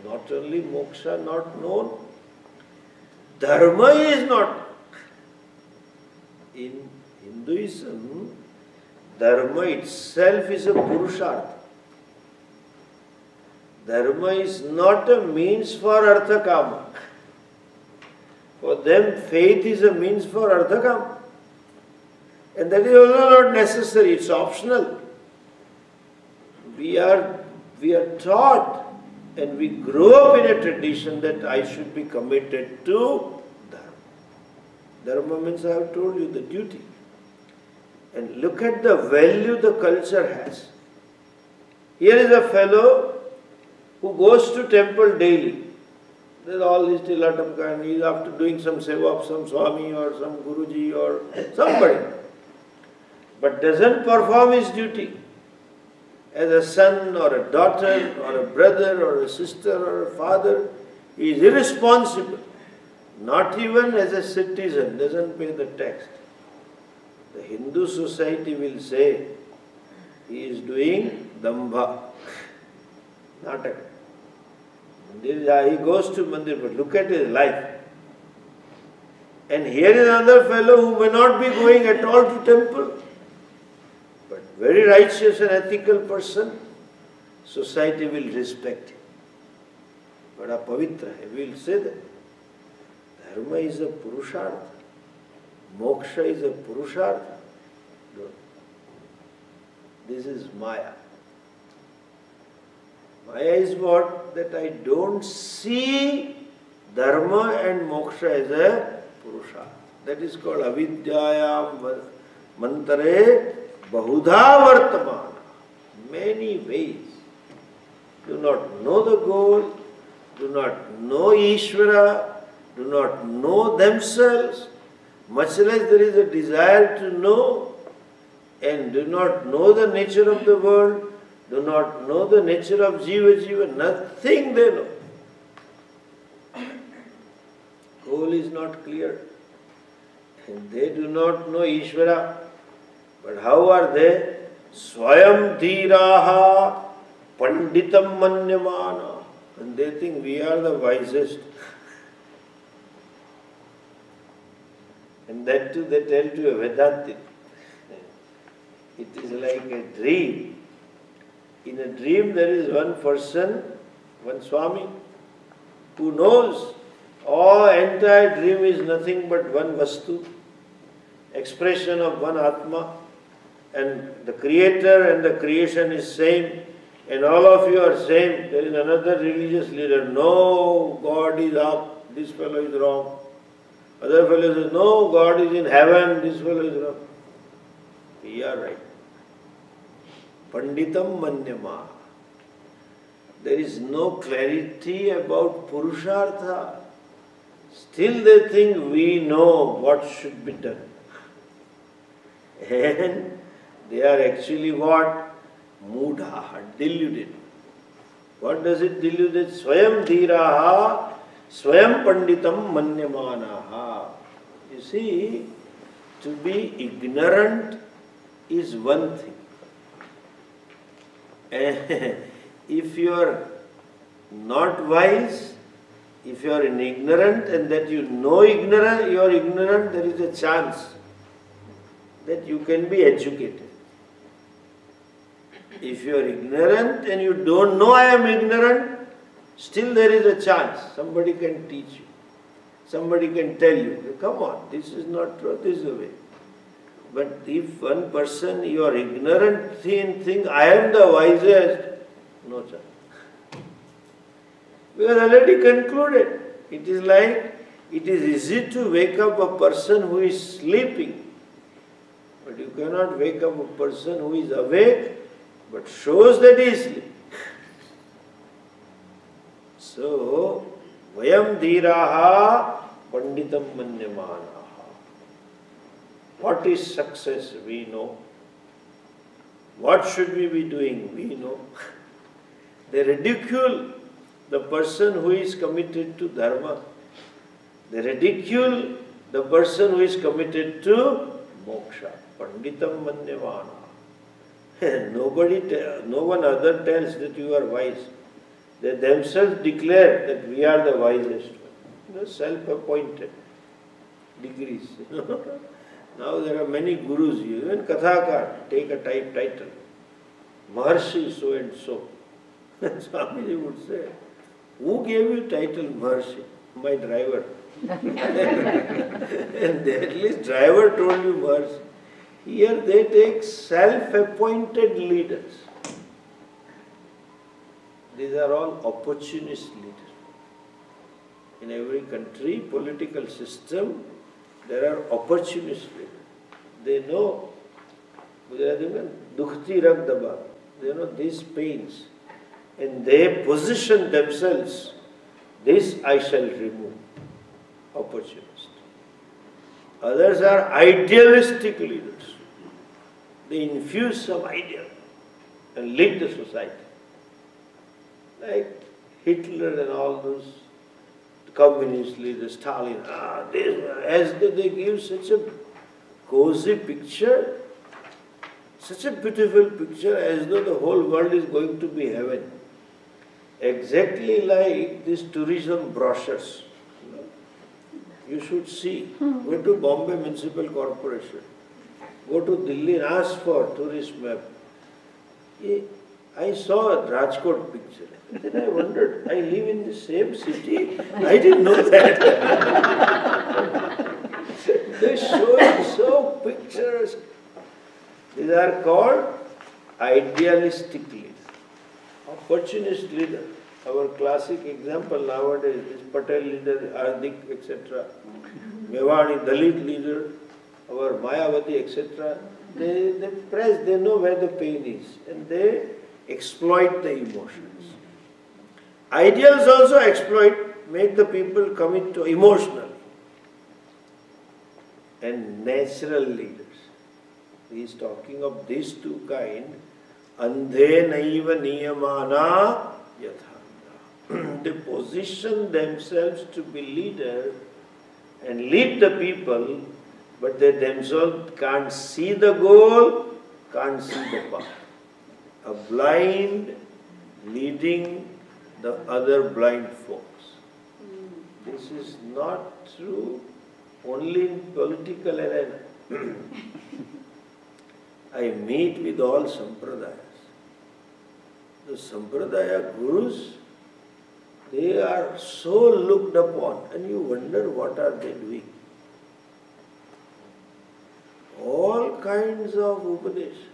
Not only moksha not known, dharma is not. In Hinduism, dharma itself is a purushartha. Dharma is not a means for artha kama. For them, faith is a means for artha kama. And that is also not necessary, it's optional. We are taught and we grow up in a tradition that I should be committed to dharma. Dharma means, I have told you, the duty. And look at the value the culture has. Here is a fellow who goes to temple daily. There's all this tilatamka, and he's after doing some seva of some Swami or some Guruji or somebody, but doesn't perform his duty as a son or a daughter or a brother or a sister or a father. He is irresponsible. Not even as a citizen, doesn't pay the tax. The Hindu society will say he is doing dambha, natak. He goes to mandir, but look at his life. And here is another fellow who may not be going at all to temple, but very righteous and ethical person. Society will respect him. Bada pavitra hai, we will say that. Dharma is a purushartha. Moksha is a purushartha. This is Maya. Maya is what? That I don't see Dharma and Moksha as a purushartha. That is called avidyayam mantare bahudha vartamana. Many ways. Do not know the goal, do not know Ishvara, do not know themselves, much less there is a desire to know, and do not know the nature of the world, do not know the nature of Jiva, nothing they know. Goal is not clear, and they do not know Ishvara. But how are they? Swayam dhiraha panditam manyamana. And they think we are the wisest. And that too they tell to a Vedantic. It is like a dream. In a dream there is one person, one Swami, who knows entire dream is nothing but one Vastu, expression of one Atma, and the Creator and the creation is same, and all of you are same. There is another religious leader, no, God is up, this fellow is wrong. Other fellow says, no, God is in heaven, this fellow is wrong. We are right. Panditam manyama. There is no clarity about Purushartha. Still they think we know what should be done. And they are actually what? Mudha, deluded. What does it deluded? Swayam dhiraha, swayam panditam manyamanaha. You see, to be ignorant is one thing. If you are not wise, if you are ignorant and that you know ignorant, you are ignorant, there is a chance that you can be educated. If you are ignorant and you don't know I am ignorant, still there is a chance. Somebody can teach you. Somebody can tell you, come on, this is not true, this is the way. But if one person, you are ignorant, think I am the wisest, no chance. We are already concluded. It is like, it is easy to wake up a person who is sleeping, but you cannot wake up a person who is awake, but shows that he is sleeping. So, vayam dhiraha panditam manyamana. What is success? We know. What should we be doing? We know. They ridicule the person who is committed to dharma. They ridicule the person who is committed to moksha. Panditam manyamana. No one other tells that you are wise. They themselves declare that we are the wisest. Self-appointed degrees. Now there are many gurus, even Kathakar, take a title. Maharshi so and so. Swamiji would say, who gave you title Maharshi? My driver. And at least driver told you Maharshi. Here they take self-appointed leaders. These are all opportunist leaders. In every country, political system, there are opportunist leaders. They know, dukhti rag daba. They know these pains. And they position themselves This I shall remove. Opportunist. Others are idealistic leaders. They infuse some ideal and lead the society. Like Hitler and all those communist leaders, Stalin, as they give such a cozy picture, such a beautiful picture, as though the whole world is going to be heaven. Exactly like these tourism brochures. You should see. Go to Bombay Municipal Corporation. Go to Delhi and ask for tourist map. I saw a Rajkot picture. Then I wondered, I live in the same city. I didn't know that. They show so pictures. These are called idealistic leaders. Opportunist leader. Our classic example nowadays is Patel leader, Hardik, etc. Mewani, Dalit leader, our Mayavati, etc. They press, they know where the pain is, and they exploit the emotions. Ideals also exploit, make the people commit to emotional and natural leaders. He is talking of these two kinds. Andhe naiva niyamana yathanda. They position themselves to be leaders and lead the people, but they themselves can't see the goal, can't see the path. A blind leading the other blind folks. This is not true only in political arena. I meet with all sampradayas. The sampradaya gurus, they are so looked upon, and you wonder what are they doing. All kinds of Upanishad.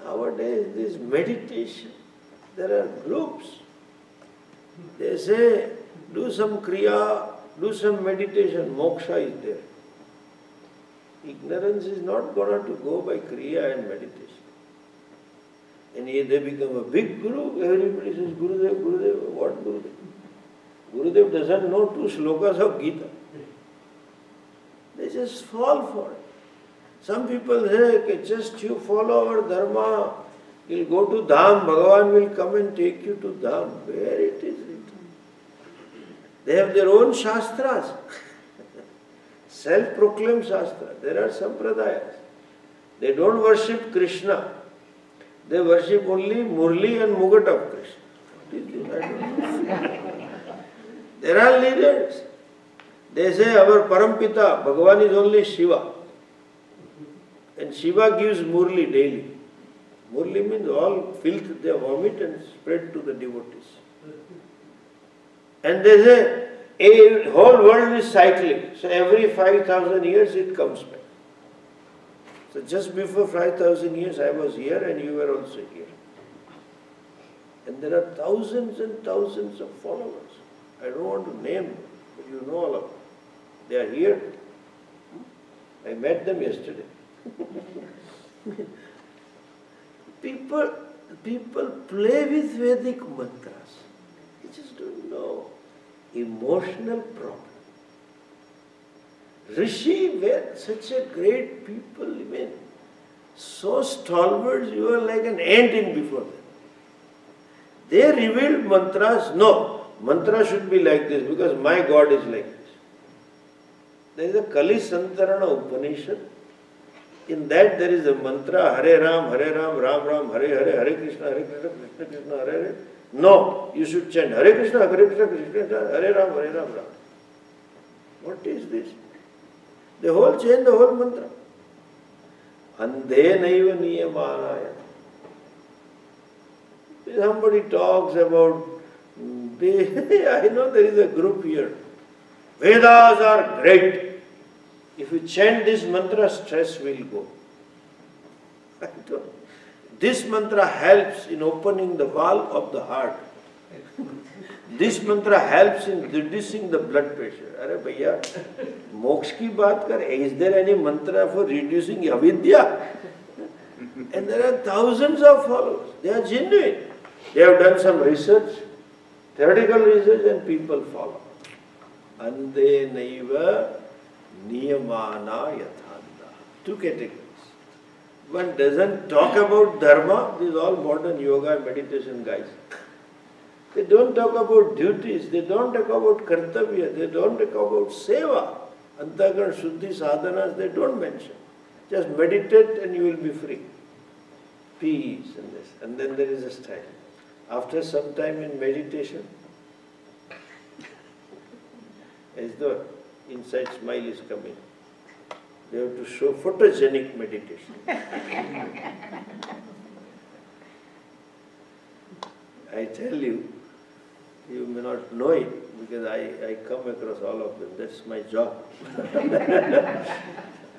Nowadays, this meditation, there are groups. They say, do some kriya, do some meditation, moksha is there. Ignorance is not going to go by kriya and meditation. And if they become a big guru, everybody says, Gurudev, Gurudev, what Gurudev? Gurudev doesn't know 2 slokas of Gita. They just fall for it. Some people say, okay, just you follow our dharma, you'll go to Dham, Bhagavan will come and take you to Dham. Where it is written? They have their own shastras. Self-proclaimed shastra. There are sampradayas. They don't worship Krishna. They worship only Murli and Mugat of Krishna. What is this? I don't know. There are leaders. They say our Parampita, Bhagavan is only Shiva. And Shiva gives Murli daily. Murli means all filth they vomit and spread to the devotees. And they say, a whole world is cycling. So every 5,000 years it comes back. So just before 5,000 years I was here and you were also here. And there are thousands and thousands of followers. I don't want to name them, but you know all of them. They are here. I met them yesterday. People play with Vedic mantras. You just don't know. Emotional problem. Rishi were such a great people, even so stalwart, you are like an ant in before them. They revealed mantras. No, mantra should be like this because my God is like this. There is a Kali Santarana Upanishad. In that there is a mantra, Hare Ram, Ram Ram, Hare Hare, Hare Krishna, Krishna Krishna, Hare Hare. No, you should chant Hare Krishna, Krishna Krishna, Hare Ram, Ram. What is this? They whole chant the whole mantra. Andhe naiva niyamanaya. Somebody talks about, I know there is a group here. Vedas are great. If you chant this mantra, stress will go. I don't. This mantra helps in opening the valve of the heart. This mantra helps in reducing the blood pressure. Arey bhaiya, moksha ki baat kar. Is there any mantra for reducing avidya? And there are thousands of followers. They are genuine. They have done some research. Theoretical research and people follow. Ande naiva niyamana yathanda. Two categories. One doesn't talk about dharma. These are all modern yoga and meditation guys. They don't talk about duties. They don't talk about kartavya. They don't talk about seva. Antagana shuddhi sadhanas they don't mention. Just meditate and you will be free. Peace and this. And then there is a style. After some time in meditation, as though inside smile is coming, they have to show photogenic meditation. I tell you, you may not know it because I come across all of them. That's my job.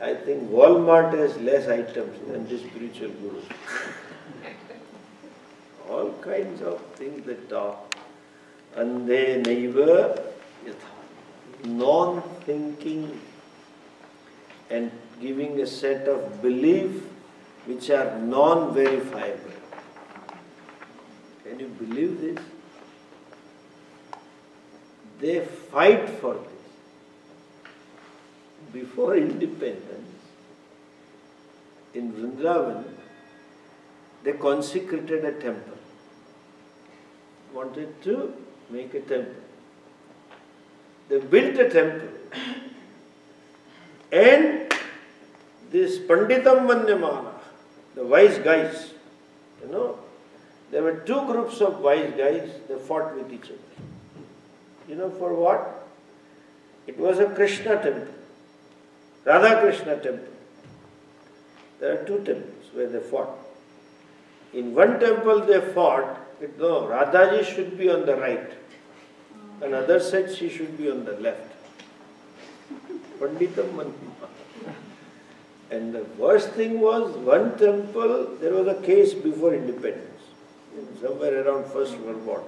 I think Walmart has less items than the spiritual guru. All kinds of things they talk. Ande naiva yatha. Non-thinking and giving a set of belief which are non-verifiable. Can you believe this? They fight for this. Before independence, in Vrindavan, they consecrated a temple. Wanted to make a temple. They built a temple. And this Panditam Manyamana, the wise guys, there were two groups of wise guys, they fought with each other. For what? It was a Krishna temple, Radha Krishna temple. There are two temples where they fought. In one temple they fought, no, Radhaji should be on the right. Another said she should be on the left. Panditam Manyamana. And the worst thing was, one temple, there was a case before independence, somewhere around First World War.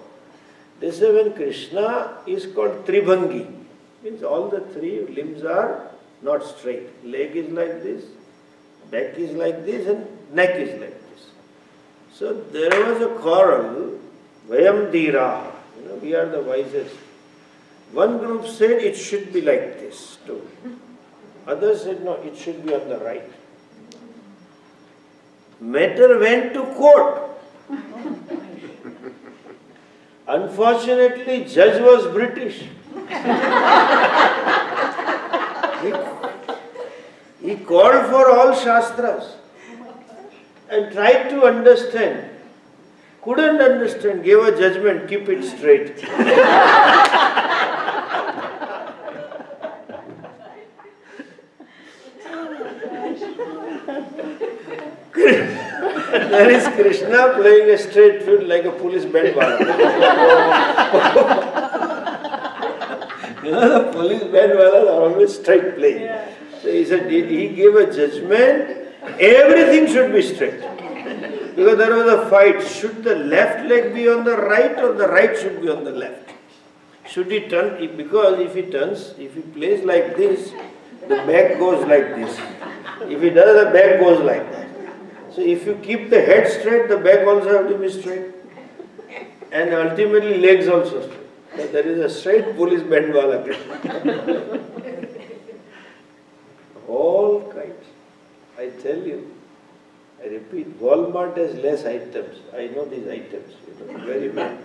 They say when Krishna is called Tribhangi, means all the three limbs are not straight. Leg is like this, back is like this, and neck is like this. So there was a quarrel, Vayam Dhira, we are the wisest. One group said it should be like this too. Others said no, it should be on the right. Matter went to court. Unfortunately, judge was British. He called for all Shastras and tried to understand. Couldn't understand, gave a judgment, keep it straight. There is Krishna playing a straight flute like a police band wala. The police band walas are always straight playing. Yeah. So he said, he gave a judgment, everything should be straight. Because there was a fight, should the left leg be on the right or the right should be on the left? Should he turn, because if he turns, if he plays like this, the back goes like this. If he does, the back goes like that. So if you keep the head straight, the back also have to be straight. And ultimately legs also straight. So there is a straight police band wala. All kinds. I tell you, I repeat, Walmart has less items. I know these items, very well.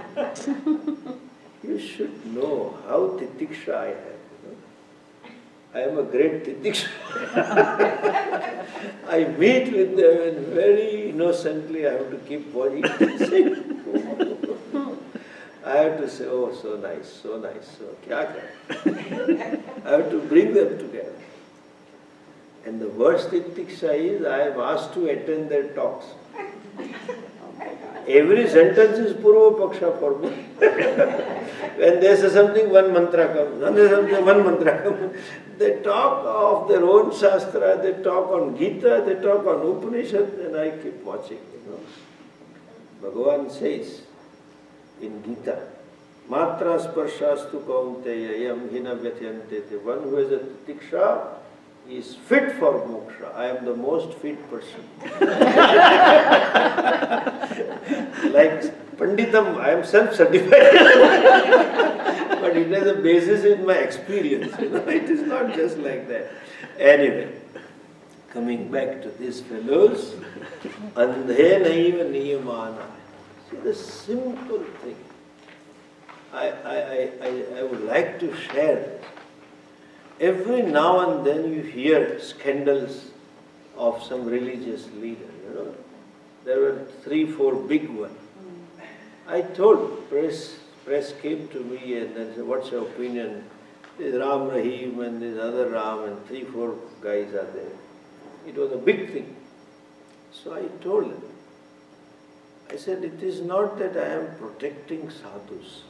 You should know how titiksha I have. I am a great titiksha. I meet with them and very innocently I have to keep watching. I have to say, oh, so nice, so nice, so kya kare? I have to bring them together. And the worst titiksha is I am asked to attend their talks. Every sentence is Purva Paksha for me. When they say something, one mantra comes. When they say something, one mantra comes. They talk of their own Shastra, they talk on Gita, they talk on Upanishad, and I keep watching, Bhagavan says in Gita, Matra sparshastu kaunteya yam hina vyatyantete. One who has a titiksha is fit for moksha. I am the most fit person. Like Panditam, I am self-certified. But it has a basis in my experience. It is not just like that. Anyway, coming back to these fellows, andhe naiva niyamana. See the simple thing. I would like to share this. Every now and then you hear scandals of some religious leader, There were 3-4 big ones. I told, press came to me and they said, what's your opinion? There's Ram Rahim and there's other Ram and 3-4 guys are there. It was a big thing. So I told them, I said, it is not that I am protecting sadhus,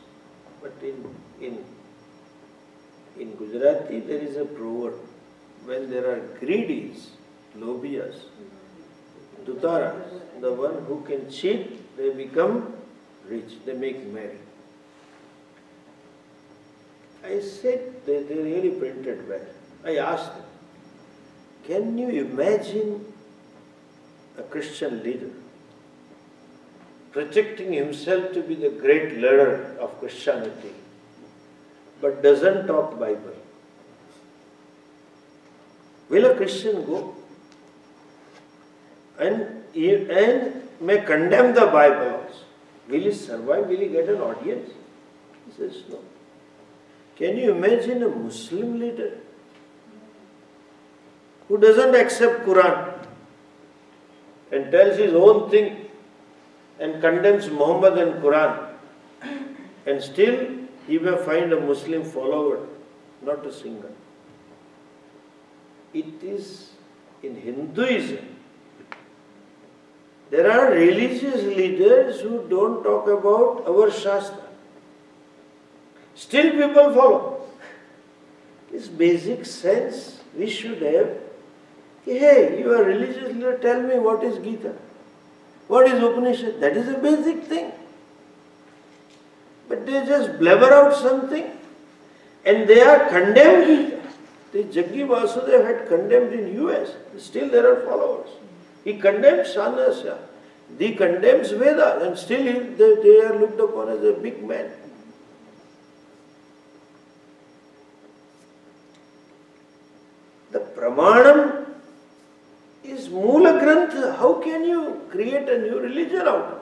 but in Gujarati there is a proverb, when there are greedies, lobiyas, dutaras, the one who can cheat, they become rich, they make merry. I said, they really printed well. I asked them, can you imagine a Christian leader projecting himself to be the great leader of Christianity, but doesn't talk Bible? Will a Christian go? And may condemn the Bible also. Will he survive? Will he get an audience? He says no. Can you imagine a Muslim leader who doesn't accept Quran and tells his own thing and condemns Muhammad and Quran, and still he may find a Muslim follower, not a single? It is in Hinduism. There are religious leaders who don't talk about our Shastra. Still people follow. This basic sense we should have. Hey, you are a religious leader, tell me what is Gita? What is Upanishad? That is a basic thing. But they just blabber out something and they are condemned Gita. The Jaggi Vasudev had condemned in US. Still there are followers. He condemns Sannyasa. He condemns Vedas, and still they are looked upon as a big man. The Pramanam is Moola Grantha. How can you create a new religion out of it?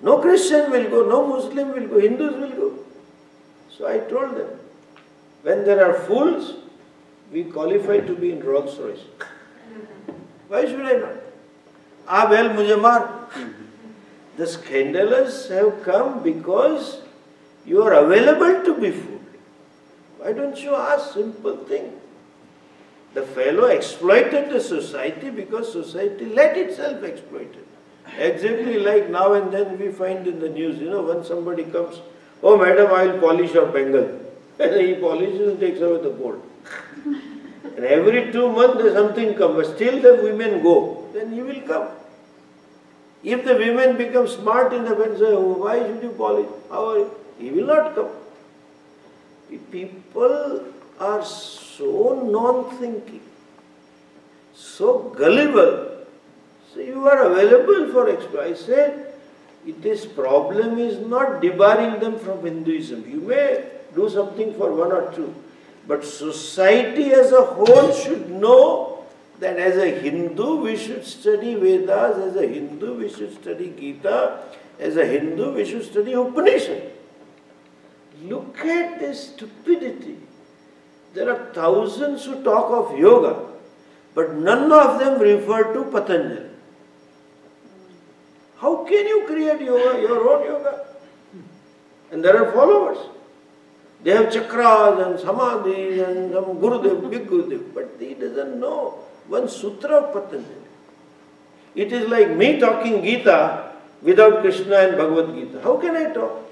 No Christian will go, no Muslim will go, Hindus will go. So I told them, when there are fools, we qualify to be in Rolls Royce. Why should I not? Ah, well, mujhe maar. The scandalous have come because you are available to be fooled. Why don't you ask simple thing? The fellow exploited the society because society let itself exploit it. Exactly like now and then we find in the news, when somebody comes, oh madam, I will polish your bengal. And he polishes and takes away the gold. And every 2 months there's something comes, but still the women go, then he will come. If the women become smart enough and say, oh, why should you polish? How are you? He will not come. People are so non-thinking, so gullible. So you are available for exploit. I said, this problem is not debarring them from Hinduism. You may do something for 1 or 2. But society as a whole should know that as a Hindu we should study Vedas, as a Hindu we should study Gita, as a Hindu we should study Upanishad. Look at this stupidity. There are thousands who talk of yoga, but none of them refer to Patanjali. How can you create yoga, your own yoga? And there are followers. They have chakras and samadhis and some Gurudev, big Gurudev, but he doesn't know one sutra of Patanjali. It is like me talking Gita without Krishna and Bhagavad Gita. How can I talk?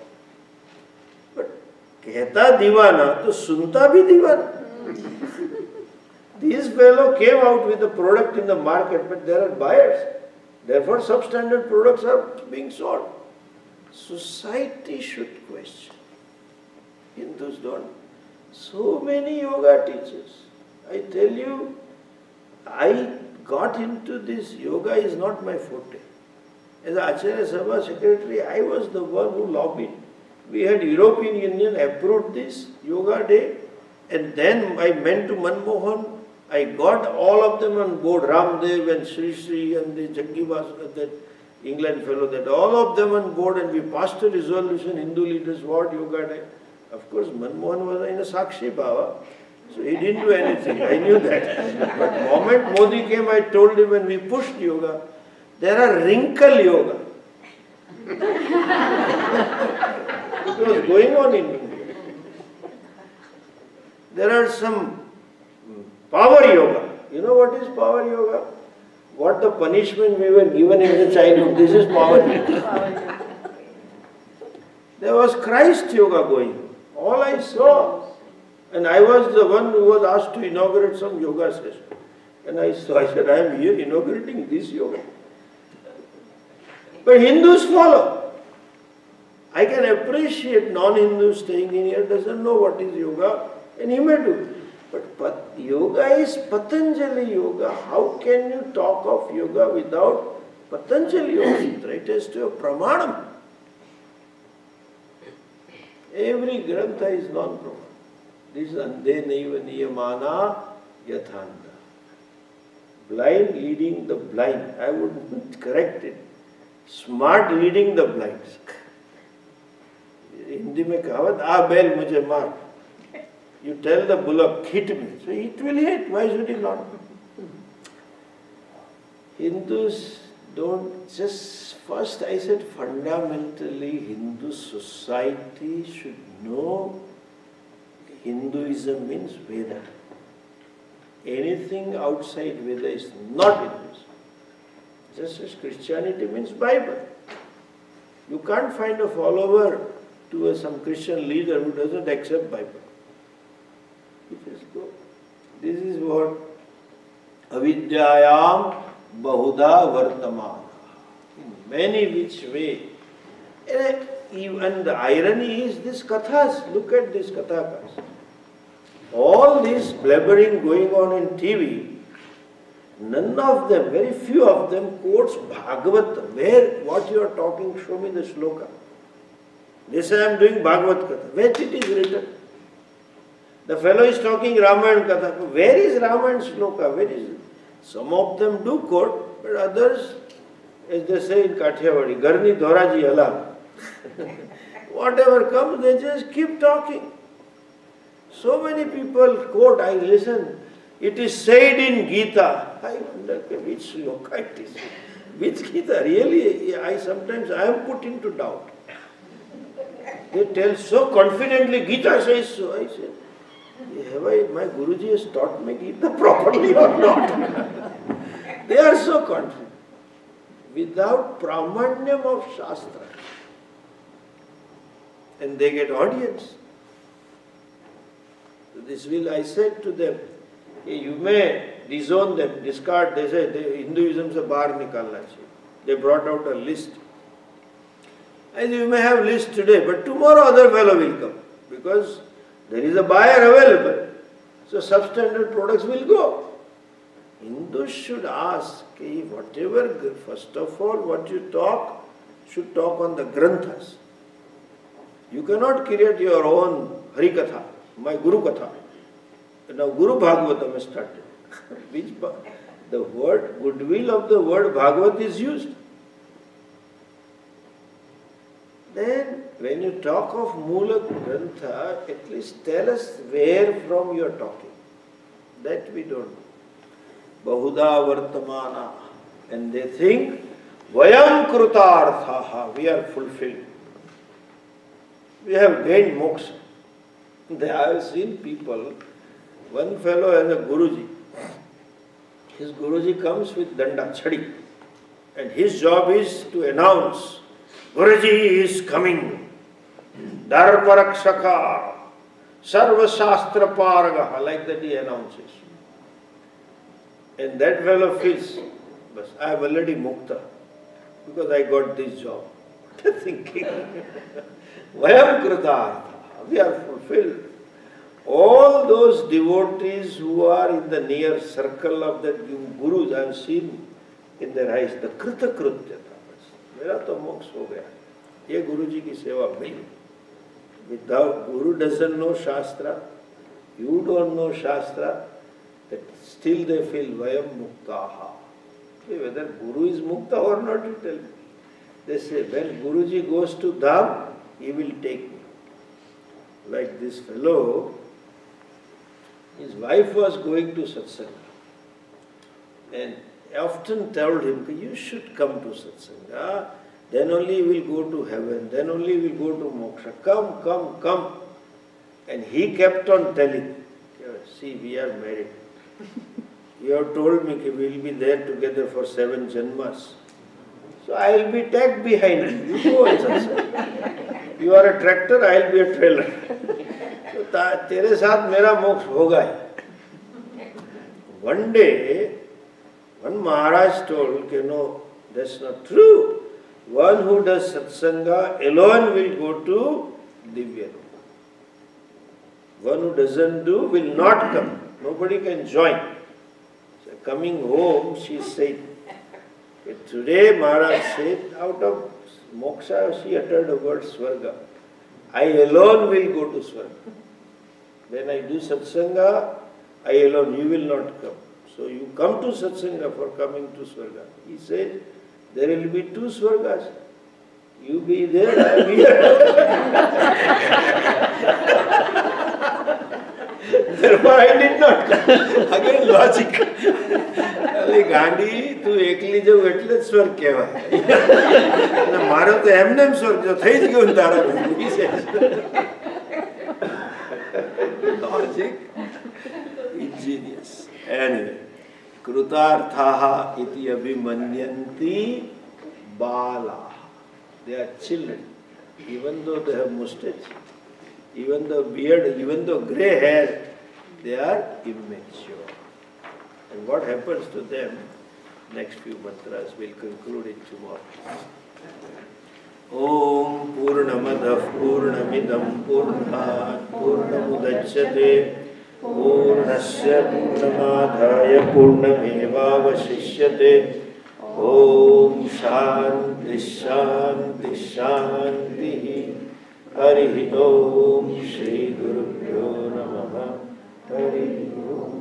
But kehta divana, to sunta bhi divana. These fellow came out with a product in the market, but there are buyers. Therefore, substandard products are being sold. Society should question. Hindus don't. So many yoga teachers. I tell you, I got into this. Yoga is not my forte. As Acharya Sabha secretary, I was the one who lobbied. We had European Union approved this yoga day, and then I went to Manmohan. I got all of them on board, Ramdev and Sri Sri and the Jaggivas, that England fellow, that all of them on board, and we passed a resolution, Hindu leaders want yoga day. Of course, Manmohan was in a Sakshi Bhava, so he didn't do anything. I knew that. But the moment Modi came, I told him when we pushed yoga, there are wrinkle yoga. It was going on in India. There are some power yoga. You know what is power yoga? What the punishment we were given in the childhood, this is power yoga. There was Christ yoga going. All I saw. And I was the one who was asked to inaugurate some yoga session. And I said, I am here inaugurating this yoga. But Hindus follow. I can appreciate non-Hindus staying in here, doesn't know what is yoga, and he may do. But yoga is Patanjali yoga. How can you talk of yoga without Patanjali yoga? It has to have pramanam. Every grantha is non-pramanam. This is ande naiva niyamana yathanda. Blind leading the blind. I would correct it. Smart leading the blind. Hindi mein kahavat, "Ah बैल मुझे मार." You tell the bullock, hit me. So it will hit. Why should he not? Hindus don't just, first I said fundamentally Hindu society should know Hinduism means Veda. Anything outside Veda is not Hinduism. Just as Christianity means Bible. You can't find a follower to some Christian leader who doesn't accept Bible. This is what avidyayam bahuda vartamana. In many which way. And the irony is this kathas. Look at these kathakas. All this blabbering going on in TV, none of them, very few of them quotes Bhagavad. Where, what you are talking, show me the shloka. They say I am doing Bhagavad Katha. Where it is written? The fellow is talking Ramayana Katha. Where is Ramayana shloka? Where is it? Some of them do quote, but others, as they say in Kathiawadi, Garni Dhoraji Alam. Whatever comes, they just keep talking. So many people quote, I listen, it is said in Gita. I wonder which shloka it is. Which Gita? Really, I am put into doubt. They tell so confidently, Gita says so. I say, my Guruji has taught me Gita properly or not? They are so confident. Without pramanyam of Shastra. And they get audience. This will, I said to them, you may disown them, discard, they say, Hinduism se bahar nikalna chahiye. They brought out a list. And you may have list today, but tomorrow other fellow will come. Because there is a buyer available. So substandard products will go. Hindus should ask, whatever, first of all, what you talk, should talk on the granthas. You cannot create your own Harikatha, my Guru Katha. Now Guru Bhagavatam is started. The word, goodwill of the word Bhagavat is used. Then when you talk of Mula Grantha, at least tell us where from you are talking. That we don't know. Bahuda Vartamana. And they think, Vayam Krutarthaha, we are fulfilled. We have gained moksha. I have seen people, one fellow has a Guruji. His Guruji comes with danda, chadi. And his job is to announce, Guruji is coming. Dharmarakshaka, Sarva Shastra Paragaha, like that he announces. And that fellow feels, but I have already mukta, because I got this job. Thinking, Vayam Kritartha, we are fulfilled. All those devotees who are in the near circle of that Gurus, I have seen in their eyes, the Krita Krutyata. मेरा तो मोक्ष हो गया, ये गुरु जी की सेवा मिली. Without Guru doesn't know Shastra, you don't know Shastra, that still they feel Vayam Muktaha. Whether Guru is Mukta or not, you tell me. They say, when Guruji goes to Dham, he will take me. Like this fellow, his wife was going to Satsanga and often told him, you should come to Satsanga, then only you will go to heaven, then only you will go to moksha. Come, come, come. And he kept on telling, see, we are married. You have told me we will be there together for 7 janmas. So I will be tagged behind you. You go on satsang. You are a tractor, I will be a trailer. So तेरे साथ मेरा मोक्ष होगा ही. One day, one Maharaj told, no, that's not true. One who does satsanga alone will go to Divya Loka. One who doesn't do will not come. Nobody can join. So coming home, she said, today Maharaj said, out of moksha, she uttered the word Swarga. I alone will go to Swarga. When I do satsanga, I alone, you will not come. So you come to satsanga for coming to Swarga. He said, there will be 2 Swargas. You be there, I be here. Therefore I did not come. Again logic. ગાંડી તું એકલી જવું એટલે જ સ્વર્ગ કહેવાય. મારો તો એમને સ્વર્ગ જો થઈ જ ગયું તારા logic, ingenious. Anyway, krutarthaha iti abhimanyanti bala. They are children, even though they have mustache, even though beard, even though grey hair, they are immature. And what happens to them? Next few mantras will conclude it tomorrow. Om Purnamadah Purnamidam Purnat Purnamudachyate Purnasya Purnamadhaya Purnamevavashishyate. Om Shanti Shanti Shanti. Harihi Om Shri Gurubhyo Namaha. Harihi Om.